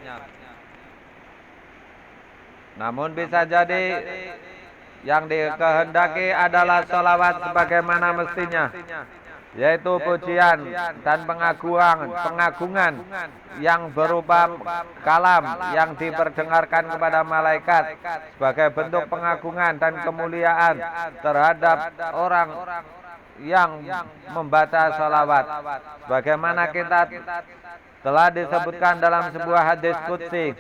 Namun bisa jadi yang dikehendaki adalah sholawat sebagaimana mestinya, yaitu pujian dan pengagungan yang berupa kalam yang diperdengarkan kepada malaikat sebagai bentuk pengagungan dan kemuliaan terhadap orang yang membaca salawat. Bagaimana kita telah disebutkan dalam sebuah hadis qudsi,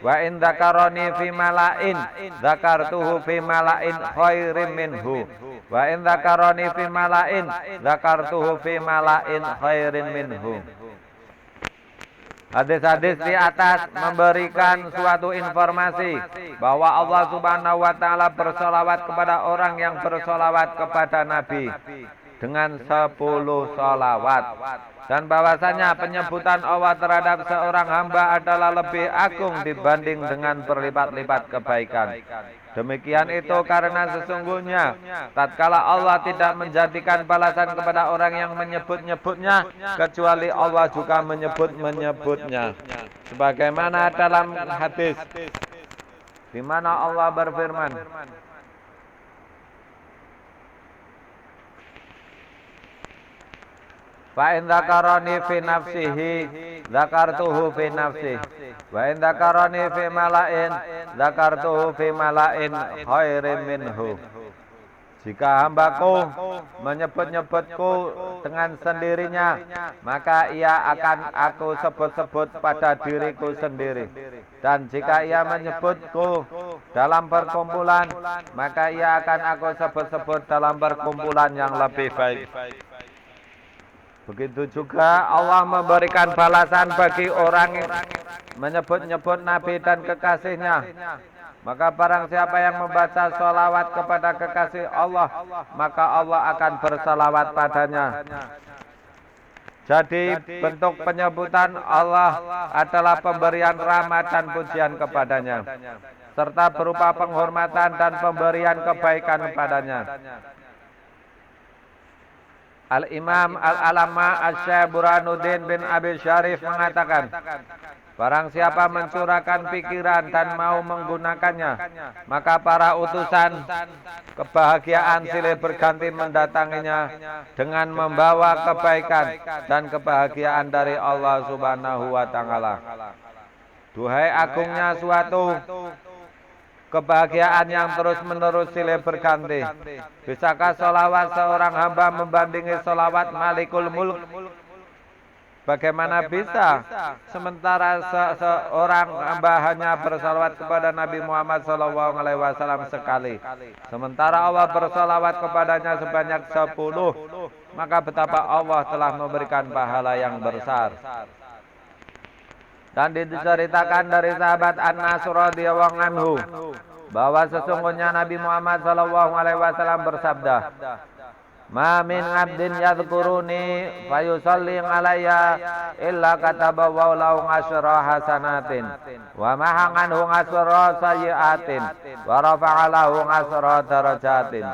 wa in dzakarani fi mala'in dzakartuhu fi mala'in khairim minhu, wa in dzakarani fi mala'in dzakartuhu fi mala'in khairin minhu. Hadis-hadis di atas memberikan suatu informasi bahwa Allah Subhanahu wa taala bersolawat kepada orang yang bersolawat kepada Nabi dengan 10 solawat, dan bahwasanya penyebutan Allah terhadap seorang hamba adalah lebih agung dibanding dengan berlipat-lipat kebaikan. Demikian itu karena sesungguhnya tatkala Allah tidak menjadikan balasan kepada orang yang menyebut-nyebutnya, kecuali Allah juga menyebut-menyebutnya. Sebagaimana dalam hadis di mana Allah berfirman, Fa in dzakarani fi nafsihi dzakartuhu fi nafsihi wa in dzakarani fi mala'in dzakartuhu fi mala'in khairin minhu. Jika hambaku menyebut-nyebutku dengan sendirinya, maka ia akan aku sebut-sebut pada diriku sendiri. Dan jika ia menyebutku dalam perkumpulan, maka ia akan aku sebut-sebut dalam perkumpulan yang lebih baik. Begitu juga Allah memberikan balasan bagi orang yang menyebut-nyebut Nabi dan kekasihnya. Maka barang siapa yang membaca sholawat kepada kekasih Allah, maka Allah akan bersalawat padanya. Jadi bentuk penyebutan Allah adalah pemberian rahmat dan pujian kepadanya, serta berupa penghormatan dan pemberian kebaikan kepadanya. Al-Imam Al-Alama Asy-Syaikh Burhanuddin bin Abi Syarif mengatakan, barang siapa mencurahkan pikiran dan mau menggunakannya, maka para utusan kebahagiaan silih berganti mendatanginya dengan membawa kebaikan dan kebahagiaan dari Allah Subhanahu wa taala. Duhai agungnya suatu kebahagiaan yang terus-menerus silih berganti, bisakah sholawat seorang hamba membandingi sholawat Malikul Mulk? Bagaimana bisa sementara seorang hamba hanya bersalawat kepada Nabi Muhammad SAW sekali, sementara Allah bersalawat kepadanya sebanyak 10, maka betapa Allah telah memberikan pahala yang besar. Dan diceritakan dari sahabat Anas radhiyallahu anhu bahwa sesungguhnya Nabi Muhammad SAW bersabda, Ma min abdin yadhkuruni fayusalli alayya illa katabahu lahu asyra hasanatin wa mahanganhu asyra sayyiatin wa rafa'a lahu asyra darajatin.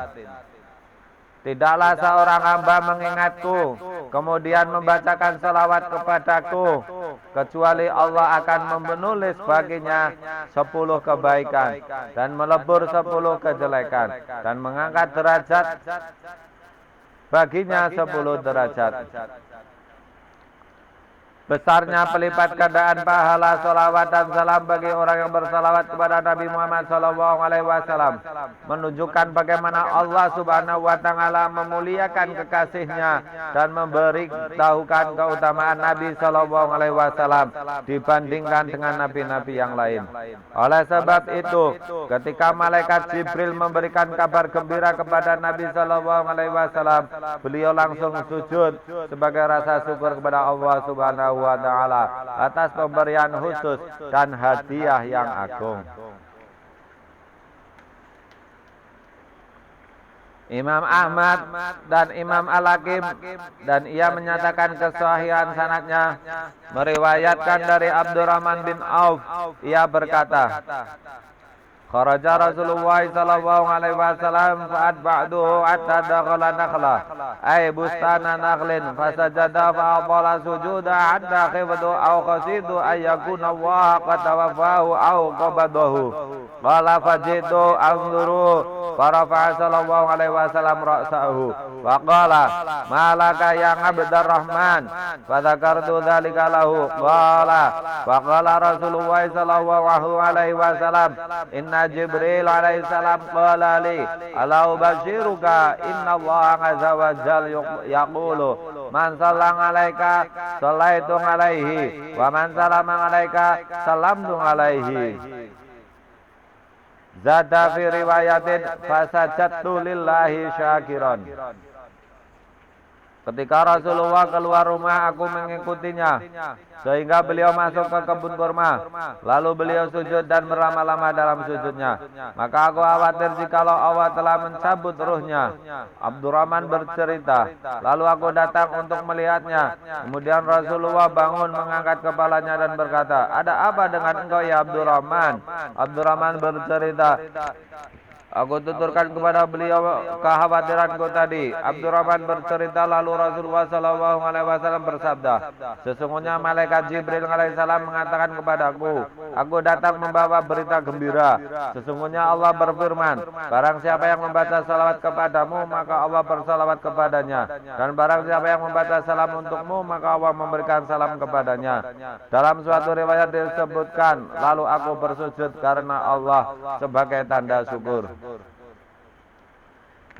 Tidaklah seorang hamba mengingatku kemudian membacakan salawat kepadaku, kecuali Allah akan menulis baginya 10 kebaikan dan melebur 10 kejelekan dan mengangkat derajat baginya 10 derajat. Besarnya pelipat gandaan pahala salawat dan salam bagi orang yang bersalawat kepada Nabi Muhammad SAW, menunjukkan bagaimana Allah Subhanahu wa taala memuliakan kekasihnya dan memberitahukan keutamaan Nabi SAW dibandingkan dengan nabi-nabi yang lain. Oleh sebab itu, ketika malaikat Jibril memberikan kabar gembira kepada Nabi SAW, beliau langsung sujud sebagai rasa syukur kepada Allah Subhanahu wa taala atas pemberian khusus dan hadiah yang agung. Imam Ahmad dan Imam Al-Hakim dan ia menyatakan kesahihan sanadnya meriwayatkan dari Abdurrahman bin Auf, ia berkata, kharaja Rasulullah sallallahu alaihi wasallam fa'at ba'duhu hatta dakhala nakhla ay bustana nakhlin fasajada fa'adala sujuda hatta khiftu aw khasidu ay yakuna Allah qad tawaffahu aw qabadahu qala fajitu anzuru farafa'a sallallahu alaihi wasallam ra'sahu wa qala ma laka ya Abdurrahman fadzakartu dzalika lahu qala wa qala Rasulullah sallallahu alaihi wasallam inna Jibril alaihi salam qala li ala ubashiruka inna Allah azza wa jalla yaqulu man sallama alaika sallaitu alaihi wa man salama alaika salamtu alaihi. Zada fi riwayatin fasajadtu lillahi syakiran. Ketika Rasulullah keluar rumah, aku mengikutinya sehingga beliau masuk ke kebun kurma. Lalu beliau sujud dan berlama-lama dalam sujudnya. Maka aku khawatir jikalau Allah telah mencabut ruhnya. Abdurrahman bercerita, lalu aku datang untuk melihatnya. Kemudian Rasulullah bangun, mengangkat kepalanya dan berkata, ada apa dengan engkau ya Abdurrahman? Abdurrahman bercerita, aku tuturkan kepada beliau kekhawatiranku tadi. Abdurrahman bercerita, lalu Rasulullah SAW bersabda, sesungguhnya malaikat Jibril alaihissalam mengatakan kepadaku, aku datang membawa berita gembira. Sesungguhnya Allah berfirman, barang siapa yang membaca salawat kepadamu, maka Allah bersalawat kepadanya. Dan barang siapa yang membaca salam untukmu, maka Allah memberikan salam kepadanya. Dalam suatu riwayat disebutkan, lalu aku bersujud karena Allah sebagai tanda syukur.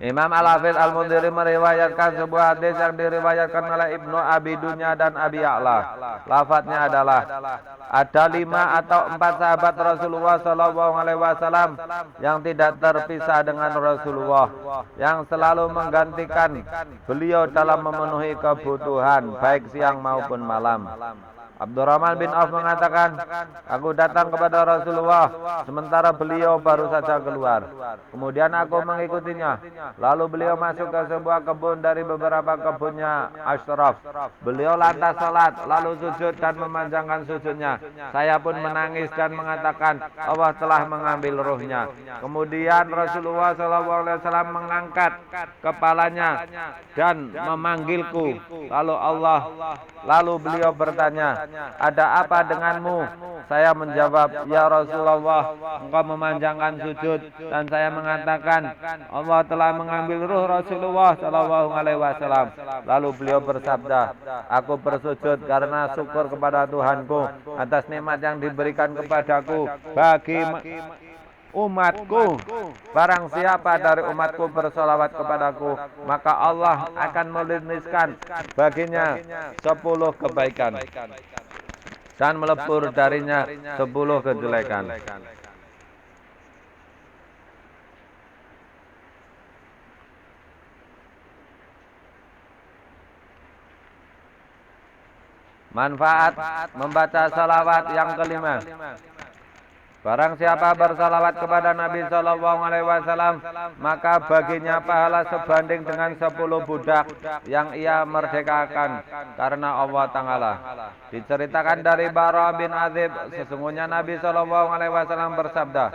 Imam Al-Hafidz Al-Mundhiri meriwayatkan sebuah hadis yang diriwayatkan oleh Ibnu Abi Dunya dan Abi Ya'la. Lafadznya adalah, ada 5 atau 4 sahabat Rasulullah SAW yang tidak terpisah dengan Rasulullah, yang selalu menggantikan beliau dalam memenuhi kebutuhan baik siang maupun malam. Abdurrahman bin Auf mengatakan, aku datang kepada Rasulullah sementara beliau baru saja keluar. Kemudian aku mengikutinya. Lalu beliau masuk ke sebuah kebun dari beberapa kebunnya Ashraf. Beliau lantas salat, lalu sujud dan memanjangkan sujudnya. Saya pun menangis dan mengatakan, Allah telah mengambil ruhnya. Kemudian Rasulullah SAW mengangkat kepalanya dan memanggilku. Lalu beliau bertanya, ada apa denganmu? Saya menjawab, ya Rasulullah, engkau memanjangkan sujud dan saya mengatakan Allah telah mengambil ruh Rasulullah SAW. Lalu beliau bersabda, aku bersujud karena syukur kepada Tuhanku atas nikmat yang diberikan kepadaku bagi umatku. Barang siapa dari umatku bersolawat kepadaku, maka Allah akan menuliskan baginya 10 kebaikan dan melebur darinya 10 kejelekan. Manfaat membaca salawat yang kelima. Barang siapa bersalawat kepada Nabi SAW, maka baginya pahala sebanding dengan 10 budak yang ia merdekakan karena Allah Ta'ala. Diceritakan dari Bara bin Azib, sesungguhnya Nabi SAW bersabda,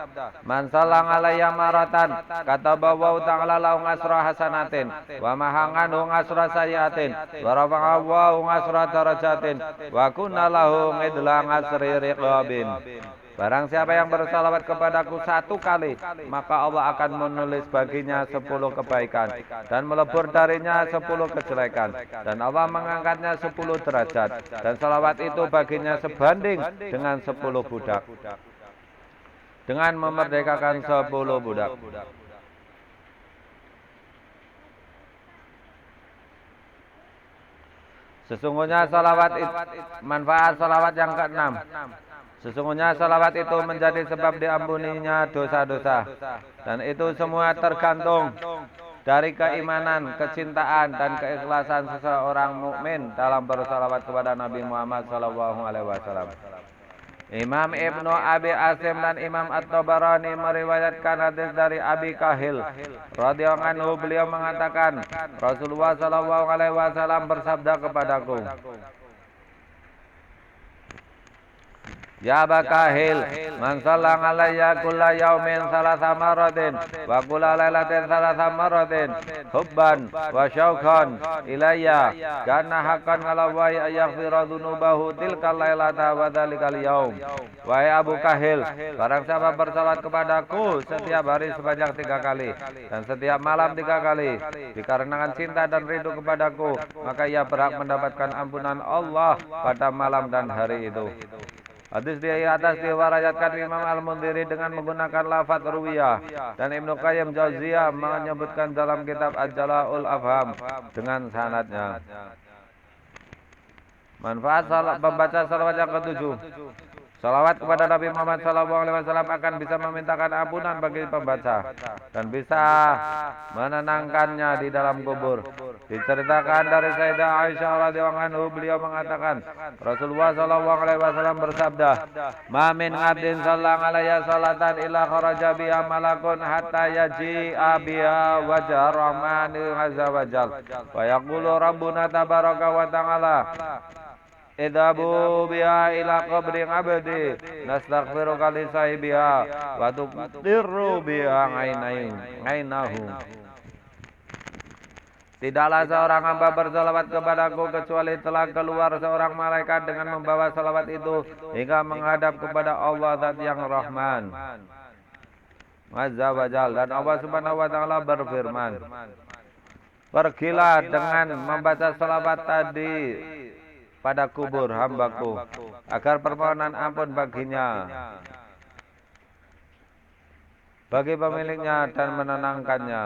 man sallang alayya maratan, kata bawa Ta'ala lahu ngasra hasanatin, wa mahanganu ngasra sayatin, wa rafa'awahu ngasra darajatin, wa kunna lahu ngidla ngasri riqabin. Barang siapa yang bersalawat kepadaku 1 kali, maka Allah akan menulis baginya 10 kebaikan dan melebur darinya 10 kejelekan. Dan Allah mengangkatnya 10 derajat. Dan salawat itu baginya sebanding dengan 10 budak. Dengan memerdekakan 10 budak. Sesungguhnya salawat manfaat salawat yang ke-6. Sesungguhnya salawat itu menjadi sebab diampuninya dosa-dosa. Dan itu semua tergantung dari keimanan, kecintaan, dan keikhlasan seseorang mukmin dalam bersalawat kepada Nabi Muhammad SAW. Imam Ibnu Abi Asim dan Imam At-Tabarani meriwayatkan hadis dari Abi Kahil radhiyallahu anhu, beliau mengatakan, Rasulullah SAW bersabda kepadaku, Ya Aba Kahil, man sallang alayya kulla yaumin salasa maratin wa kulla lailatin salasa maratin hubban wa syauqan ilayya kana haqqan 'ala Allahi ayaghfira dzunubahu tilkal lailata wa dzalikal yaum. Wahai Abu Kahil, barang siapa bersalat kepadaku setiap hari sebanyak 3 kali dan setiap malam 3 kali dikarenakan cinta dan rindu kepadaku, maka ia berhak mendapatkan ampunan Allah pada malam dan hari itu. Hadis di atas diwariatkan Imam Al-Mundhiri dengan menggunakan lafaz ruwiyah, dan Ibnu Qayyim Jauziyah menyebutkan dalam kitab Al-Jala'ul Afham dengan sanadnya. Manfaat membaca salawat yang ke-7. Salawat kepada Nabi Muhammad SAW akan bisa memintakan ampunan bagi pembaca dan bisa menenangkannya di dalam kubur. Diceritakan dari Sayyidah Aisyah radhiyallahu anha, beliau mengatakan, Rasulullah SAW bersabda, "Ma min 'abdin sallallahu alayya salatan illa kharaja biha malakun hatta yaji'a biha wajha rahmani azza wa jal. Wa yaqulu rabbuna tabaraka wa ta'ala, idhabu biha ila qabri abdi nastaghfiruka li sahibiha wa tuqirru biha ainahu." Tidaklah seorang hamba bersalawat kepadaku kecuali telah keluar seorang malaikat dengan membawa salawat itu hingga menghadap kepada Allah Zat yang Rahman Azza wa Jal. Dan Allah Subhanahu wa Ta'ala berfirman, "Pergilah dengan membaca salawat tadi pada kubur hambaku agar permohonan ampun baginya, bagi pemiliknya, dan menenangkannya."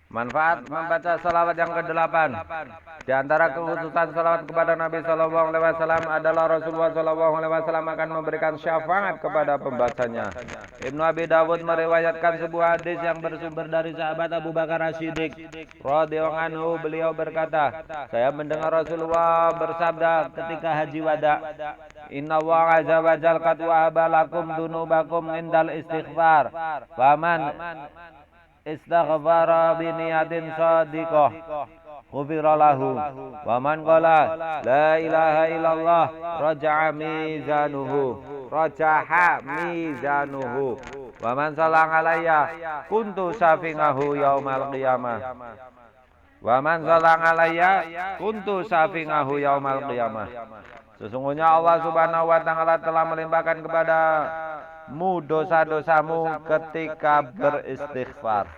Manfaat membaca salawat yang ke-8. Di antara kekhususan salawat kepada Nabi SAW adalah Rasulullah SAW akan memberikan syafaat kepada pembacanya. Ibnu Abi Dawud meriwayatkan sebuah hadis yang bersumber dari sahabat Abu Bakar As-Siddiq radhiyallahu anhu. Beliau berkata, saya mendengar Rasulullah bersabda ketika haji wada, "Inna Allah azza wa jalla qad wahaba lakum dunubakum indal istighfar. Faman istaghfara bi niyatin shadiqah ghufira lahu wa man qala la ilaha illallah raja'a mizanuhu wa man sallallahu alayya kuntu syafi'ahu yaumal qiyamah Sesungguhnya Allah Subhanahu wa Ta'ala telah melimpahkan kepadamu dosa-dosamu ketika beristighfar.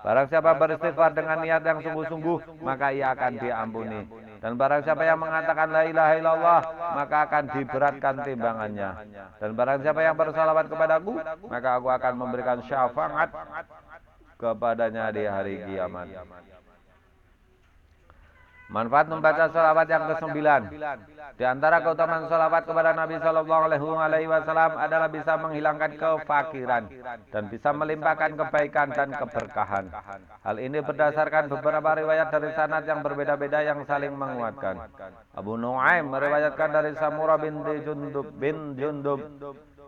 Barang siapa beristighfar dengan niat yang sungguh-sungguh, maka ia akan diampuni. Dan barang siapa yang mengatakan la ilaha illallah, maka akan diberatkan timbangannya. Dan barang siapa yang bersalawat kepadaku, maka aku akan memberikan syafaat kepadanya di hari kiamat. Manfaat membaca salawat yang ke-9. Di antara keutamaan salawat kepada Nabi Shallallahu Alaihi Wasallam adalah bisa menghilangkan kefakiran dan bisa melimpahkan kebaikan dan keberkahan. Hal ini berdasarkan beberapa riwayat dari sanad yang berbeda-beda yang saling menguatkan. Abu Nuaim meriwayatkan dari Samurah bin Jundub.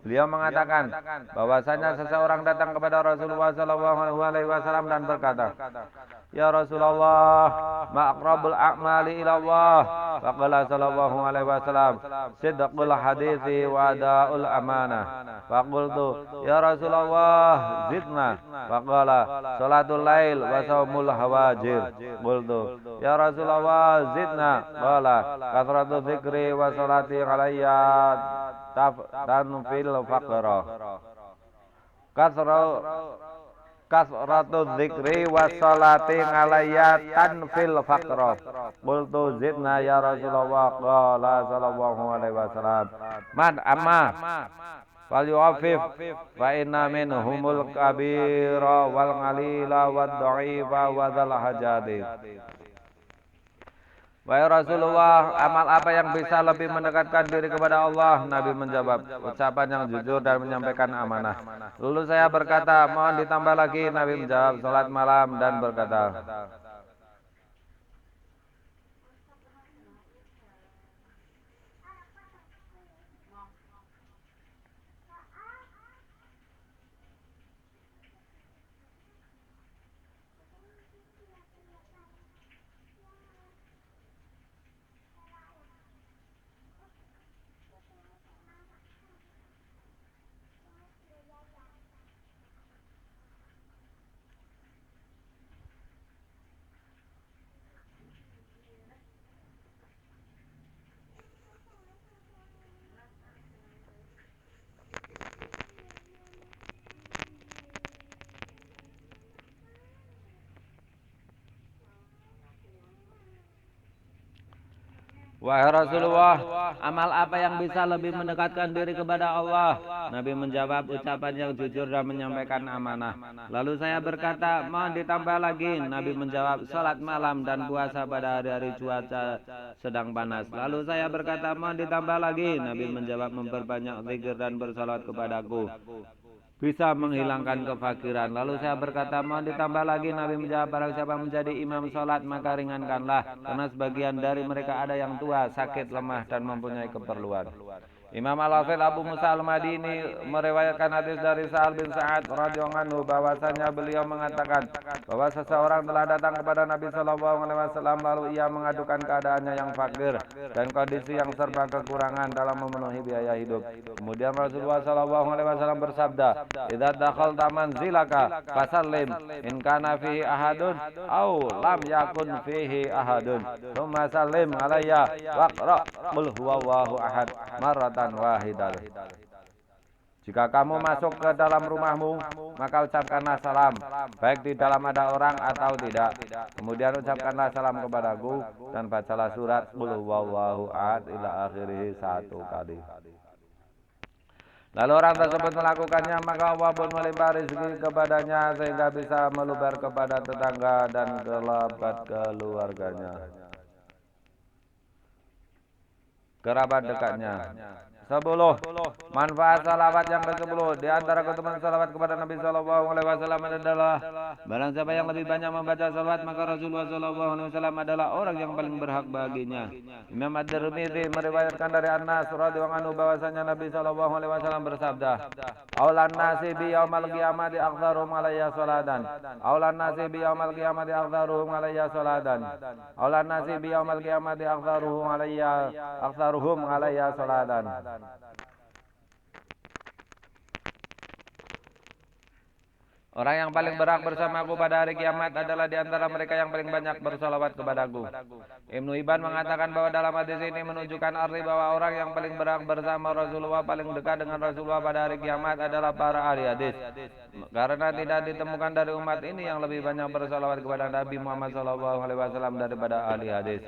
Beliau mengatakan bahwasanya seseorang datang kepada Rasulullah Shallallahu Alaihi Wasallam dan berkata, "Ya Rasulullah, ma aqrabul a'mali ila Allah?" Faqala sallallahu alaihi wasallam, "Sidqul hadithi wa ada'ul amanah." Faqultu, "Ya Rasulullah, zidna." Faqala, "Salatul lail wa shaumul hawajir." Qultu, "Ya Rasulullah, zidna." Qala, "Kathratu dzikri wa salati alayya tanfil faqra." Kasratu dzikri wa salati alayya tanfil faqra. Qultu zidna ya Rasulullah. Qala sallallahu alaihi wasallam, "Man amma falyu'affif fa inna minhumul kabira wal qalila wad dha'ifa wa dzal hajati." Wahai Rasulullah, amal apa yang bisa lebih mendekatkan diri kepada Allah? Nabi menjawab, ucapan yang jujur dan menyampaikan amanah. Lalu saya berkata, mohon ditambah lagi. Nabi menjawab, salat malam, dan berkata, wahai Rasulullah, amal apa yang bisa lebih mendekatkan diri kepada Allah? Nabi menjawab, ucapan yang jujur dan menyampaikan amanah. Lalu saya berkata, mohon ditambah lagi. Nabi menjawab, salat malam dan puasa pada hari-hari cuaca sedang panas. Lalu saya berkata, mohon ditambah lagi. Nabi menjawab, memperbanyak zikir dan bersalat kepadaku bisa menghilangkan kefakiran. Lalu saya berkata, mohon ditambah lagi. Nabi menjawab, barang siapa menjadi imam sholat maka ringankanlah, karena sebagian dari mereka ada yang tua, sakit, lemah, dan mempunyai keperluan. Imam Al-Hafidz Abu Musa Al-Madini meriwayatkan hadis dari Sa'al bin Sa'ad radhiyallahu anhu bahwasanya beliau mengatakan bahwa seseorang telah datang kepada Nabi sallallahu alaihi wasallam lalu ia mengadukan keadaannya yang fakir dan kondisi yang serba kekurangan dalam memenuhi biaya hidup. Kemudian Rasulullah sallallahu alaihi wasallam bersabda, "Idza dakhalta manzilaka fasallim in kana fihi ahadun aw lam yakun fihi ahadun. Tsumma sallim alayya waqra qul huwallahu ahad marratan wahidah." Jika kamu masuk ke dalam rumahmu, maka ucapkanlah salam, baik di dalam ada orang atau tidak. Kemudian ucapkanlah salam kepadaku dan bacalah surat Qul huwallahu ahad ila akhirih 1 kali. Lalu orang tersebut melakukannya, maka Allah pun melimpah rezeki kepadanya sehingga bisa meluber kepada tetangga dan kerabat keluarganya, kerabat dekatnya. 10. Manfaat salawat yang ke-10. Di antara keutamaan salawat kepada Nabi sallallahu alaihi wasallam adalah barang siapa yang lebih banyak membaca salawat maka Rasulullah sallallahu alaihi wasallam adalah orang yang paling berhak baginya. Imam At-Tirmidzi meriwayatkan dari Anas radhiyallahu anhu bahwasanya Nabi sallallahu alaihi wasallam bersabda, "Aulan nasi bi yaumal qiyamati aktsaruhum alayya salatan. Aulan nasi bi yaumal qiyamati aktsaruhum alayya salatan. Aulan nasi bi yaumal qiyamati aktsaruhum alayya salatan." Orang yang paling berhak bersamaku pada hari kiamat adalah di antara mereka yang paling banyak bersolawat kepadaku. Ibnu Hibban mengatakan bahwa dalam hadis ini menunjukkan arti bahwa orang yang paling berhak bersama Rasulullah, paling dekat dengan Rasulullah pada hari kiamat adalah para ahli hadis. Karena tidak ditemukan dari umat ini yang lebih banyak bersolawat kepada Nabi Muhammad SAW daripada ahli hadis.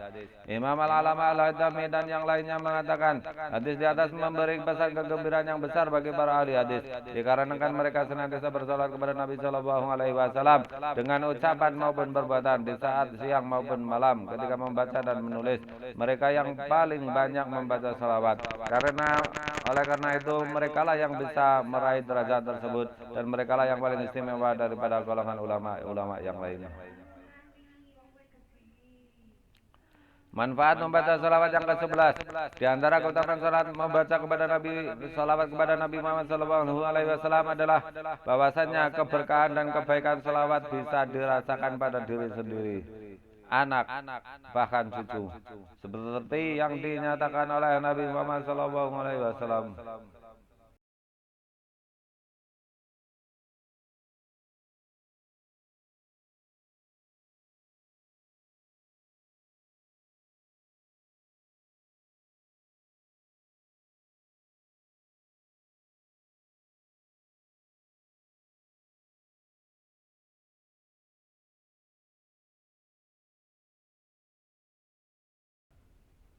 Imam Al-Alama Al-Haythami dan yang lainnya mengatakan hadis di atas memberi pesan kegembiraan yang besar bagi para ahli hadis, dikarenakan mereka senantiasa bersolawat kepada Nabi Nabi sallallahu alaihi wasallam dengan ucapan maupun perbuatan di saat siang maupun malam ketika membaca dan menulis. Mereka yang paling banyak membaca salawat. Oleh karena itu merekalah yang bisa meraih derajat tersebut dan merekalah yang paling istimewa daripada golongan ulama yang lainnya. Manfaat membaca salawat yang ke-11. Di antara keutamaan salat membaca salawat kepada Nabi Muhammad SAW adalah bahwasannya keberkahan dan kebaikan salawat bisa dirasakan pada diri sendiri, anak, bahkan cucu. Seperti yang dinyatakan oleh Nabi Muhammad SAW.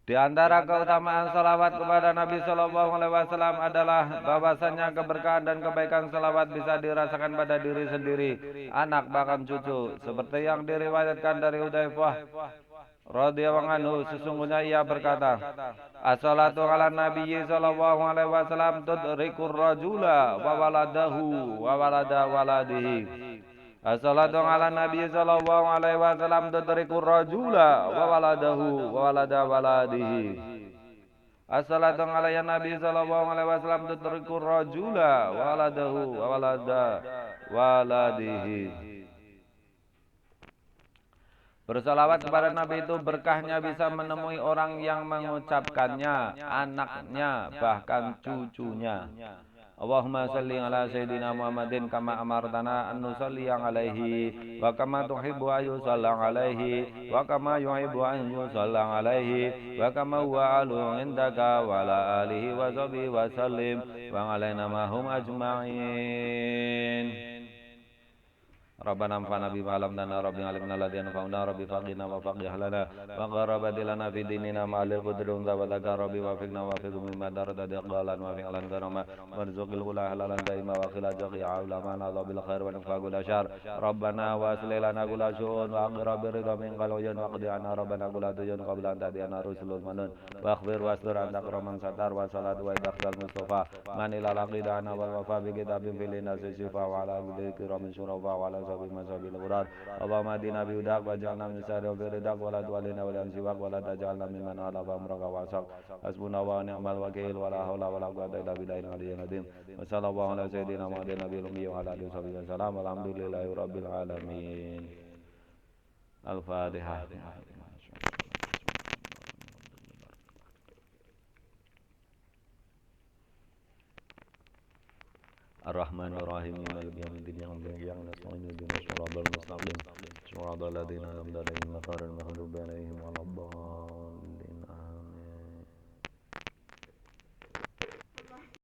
Di antara keutamaan salawat kepada Nabi Shallallahu Alaihi Wasallam adalah bahwasannya keberkahan dan kebaikan salawat bisa dirasakan pada diri sendiri, anak bahkan cucu. Seperti yang diriwayatkan dari Hudzaifah radhiyallahu anhu, sesungguhnya ia berkata, as-salatu ala nabiyyi sallallahu alaihi wasallam tudrikur rajula wa waladahu wa walada waladihi. As-salatu ala nabi sallallahu alaihi wasallam tudrikur rajula wa waladahu wa walada waladihi. As-salatu ala nabi sallallahu alaihi wasallam tudrikur rajula wa waladahu wa walada waladihi. Bersalawat kepada Nabi itu berkahnya bisa menemui orang yang mengucapkannya, anaknya, bahkan cucunya. Allahumma salli ala Sayyidina Muhammadin kama amartana an nusalli alaihi wa kama tuhibbu an yusalla alaihi wa kama yuhibbu an yusalla alaihi wa kama huwa alu indaka wa ala alihi wa sahbihi wa sallim wa alaina mahum ajma'in. Rabbana anfa'na bima 'allamtana rabbi 'allimna alladhi yanfa'una rabbi faqina wa faqih lana wa qarraba lana fi dinina ma'al qudrun wa dzaka rabbi wa fiqna wa fiqhum mimma darada diqalan wa fi'lan karama warzuqil hula halalan daima wa khila jaqi'a ulama na bil khair wa nafaqul asyar rabbana wa aslih lana kulla syu'un wa aqra bi ridha min qaluyun wa qdi ana rabbana kulla tujun qabla an ta'tiyana rusulul manun wa akhbir wasdur an takraman satar wa salatu wa idaqal mustafa man ila laqidana wal wafa bi kitabin fil nasi shifa wa ala dzikri min syurafa wa ala masabil quran Allahumma adina bi hudak wa ja'alna min sari wa ridak wa la tu'alina wa la siwak wa la taj'alna mimman ala amraka wa sak hasbuna wa ni'mal wakil wa la haula wa la quwwata illa billahi al-aliyyil azim wa sallallahu ala sayyidina Muhammadin nabiyil ummi wa ala alihi wa sallam alhamdulillahi rabbil alamin. Al-Fatihah. Ar-Rahmanir Rahim maliki yaumiddin yang nasta'inu binas siratal mustaqim siratal ladzina an'amta 'alaihim ghairil maghdubi 'alaihim waladdallin.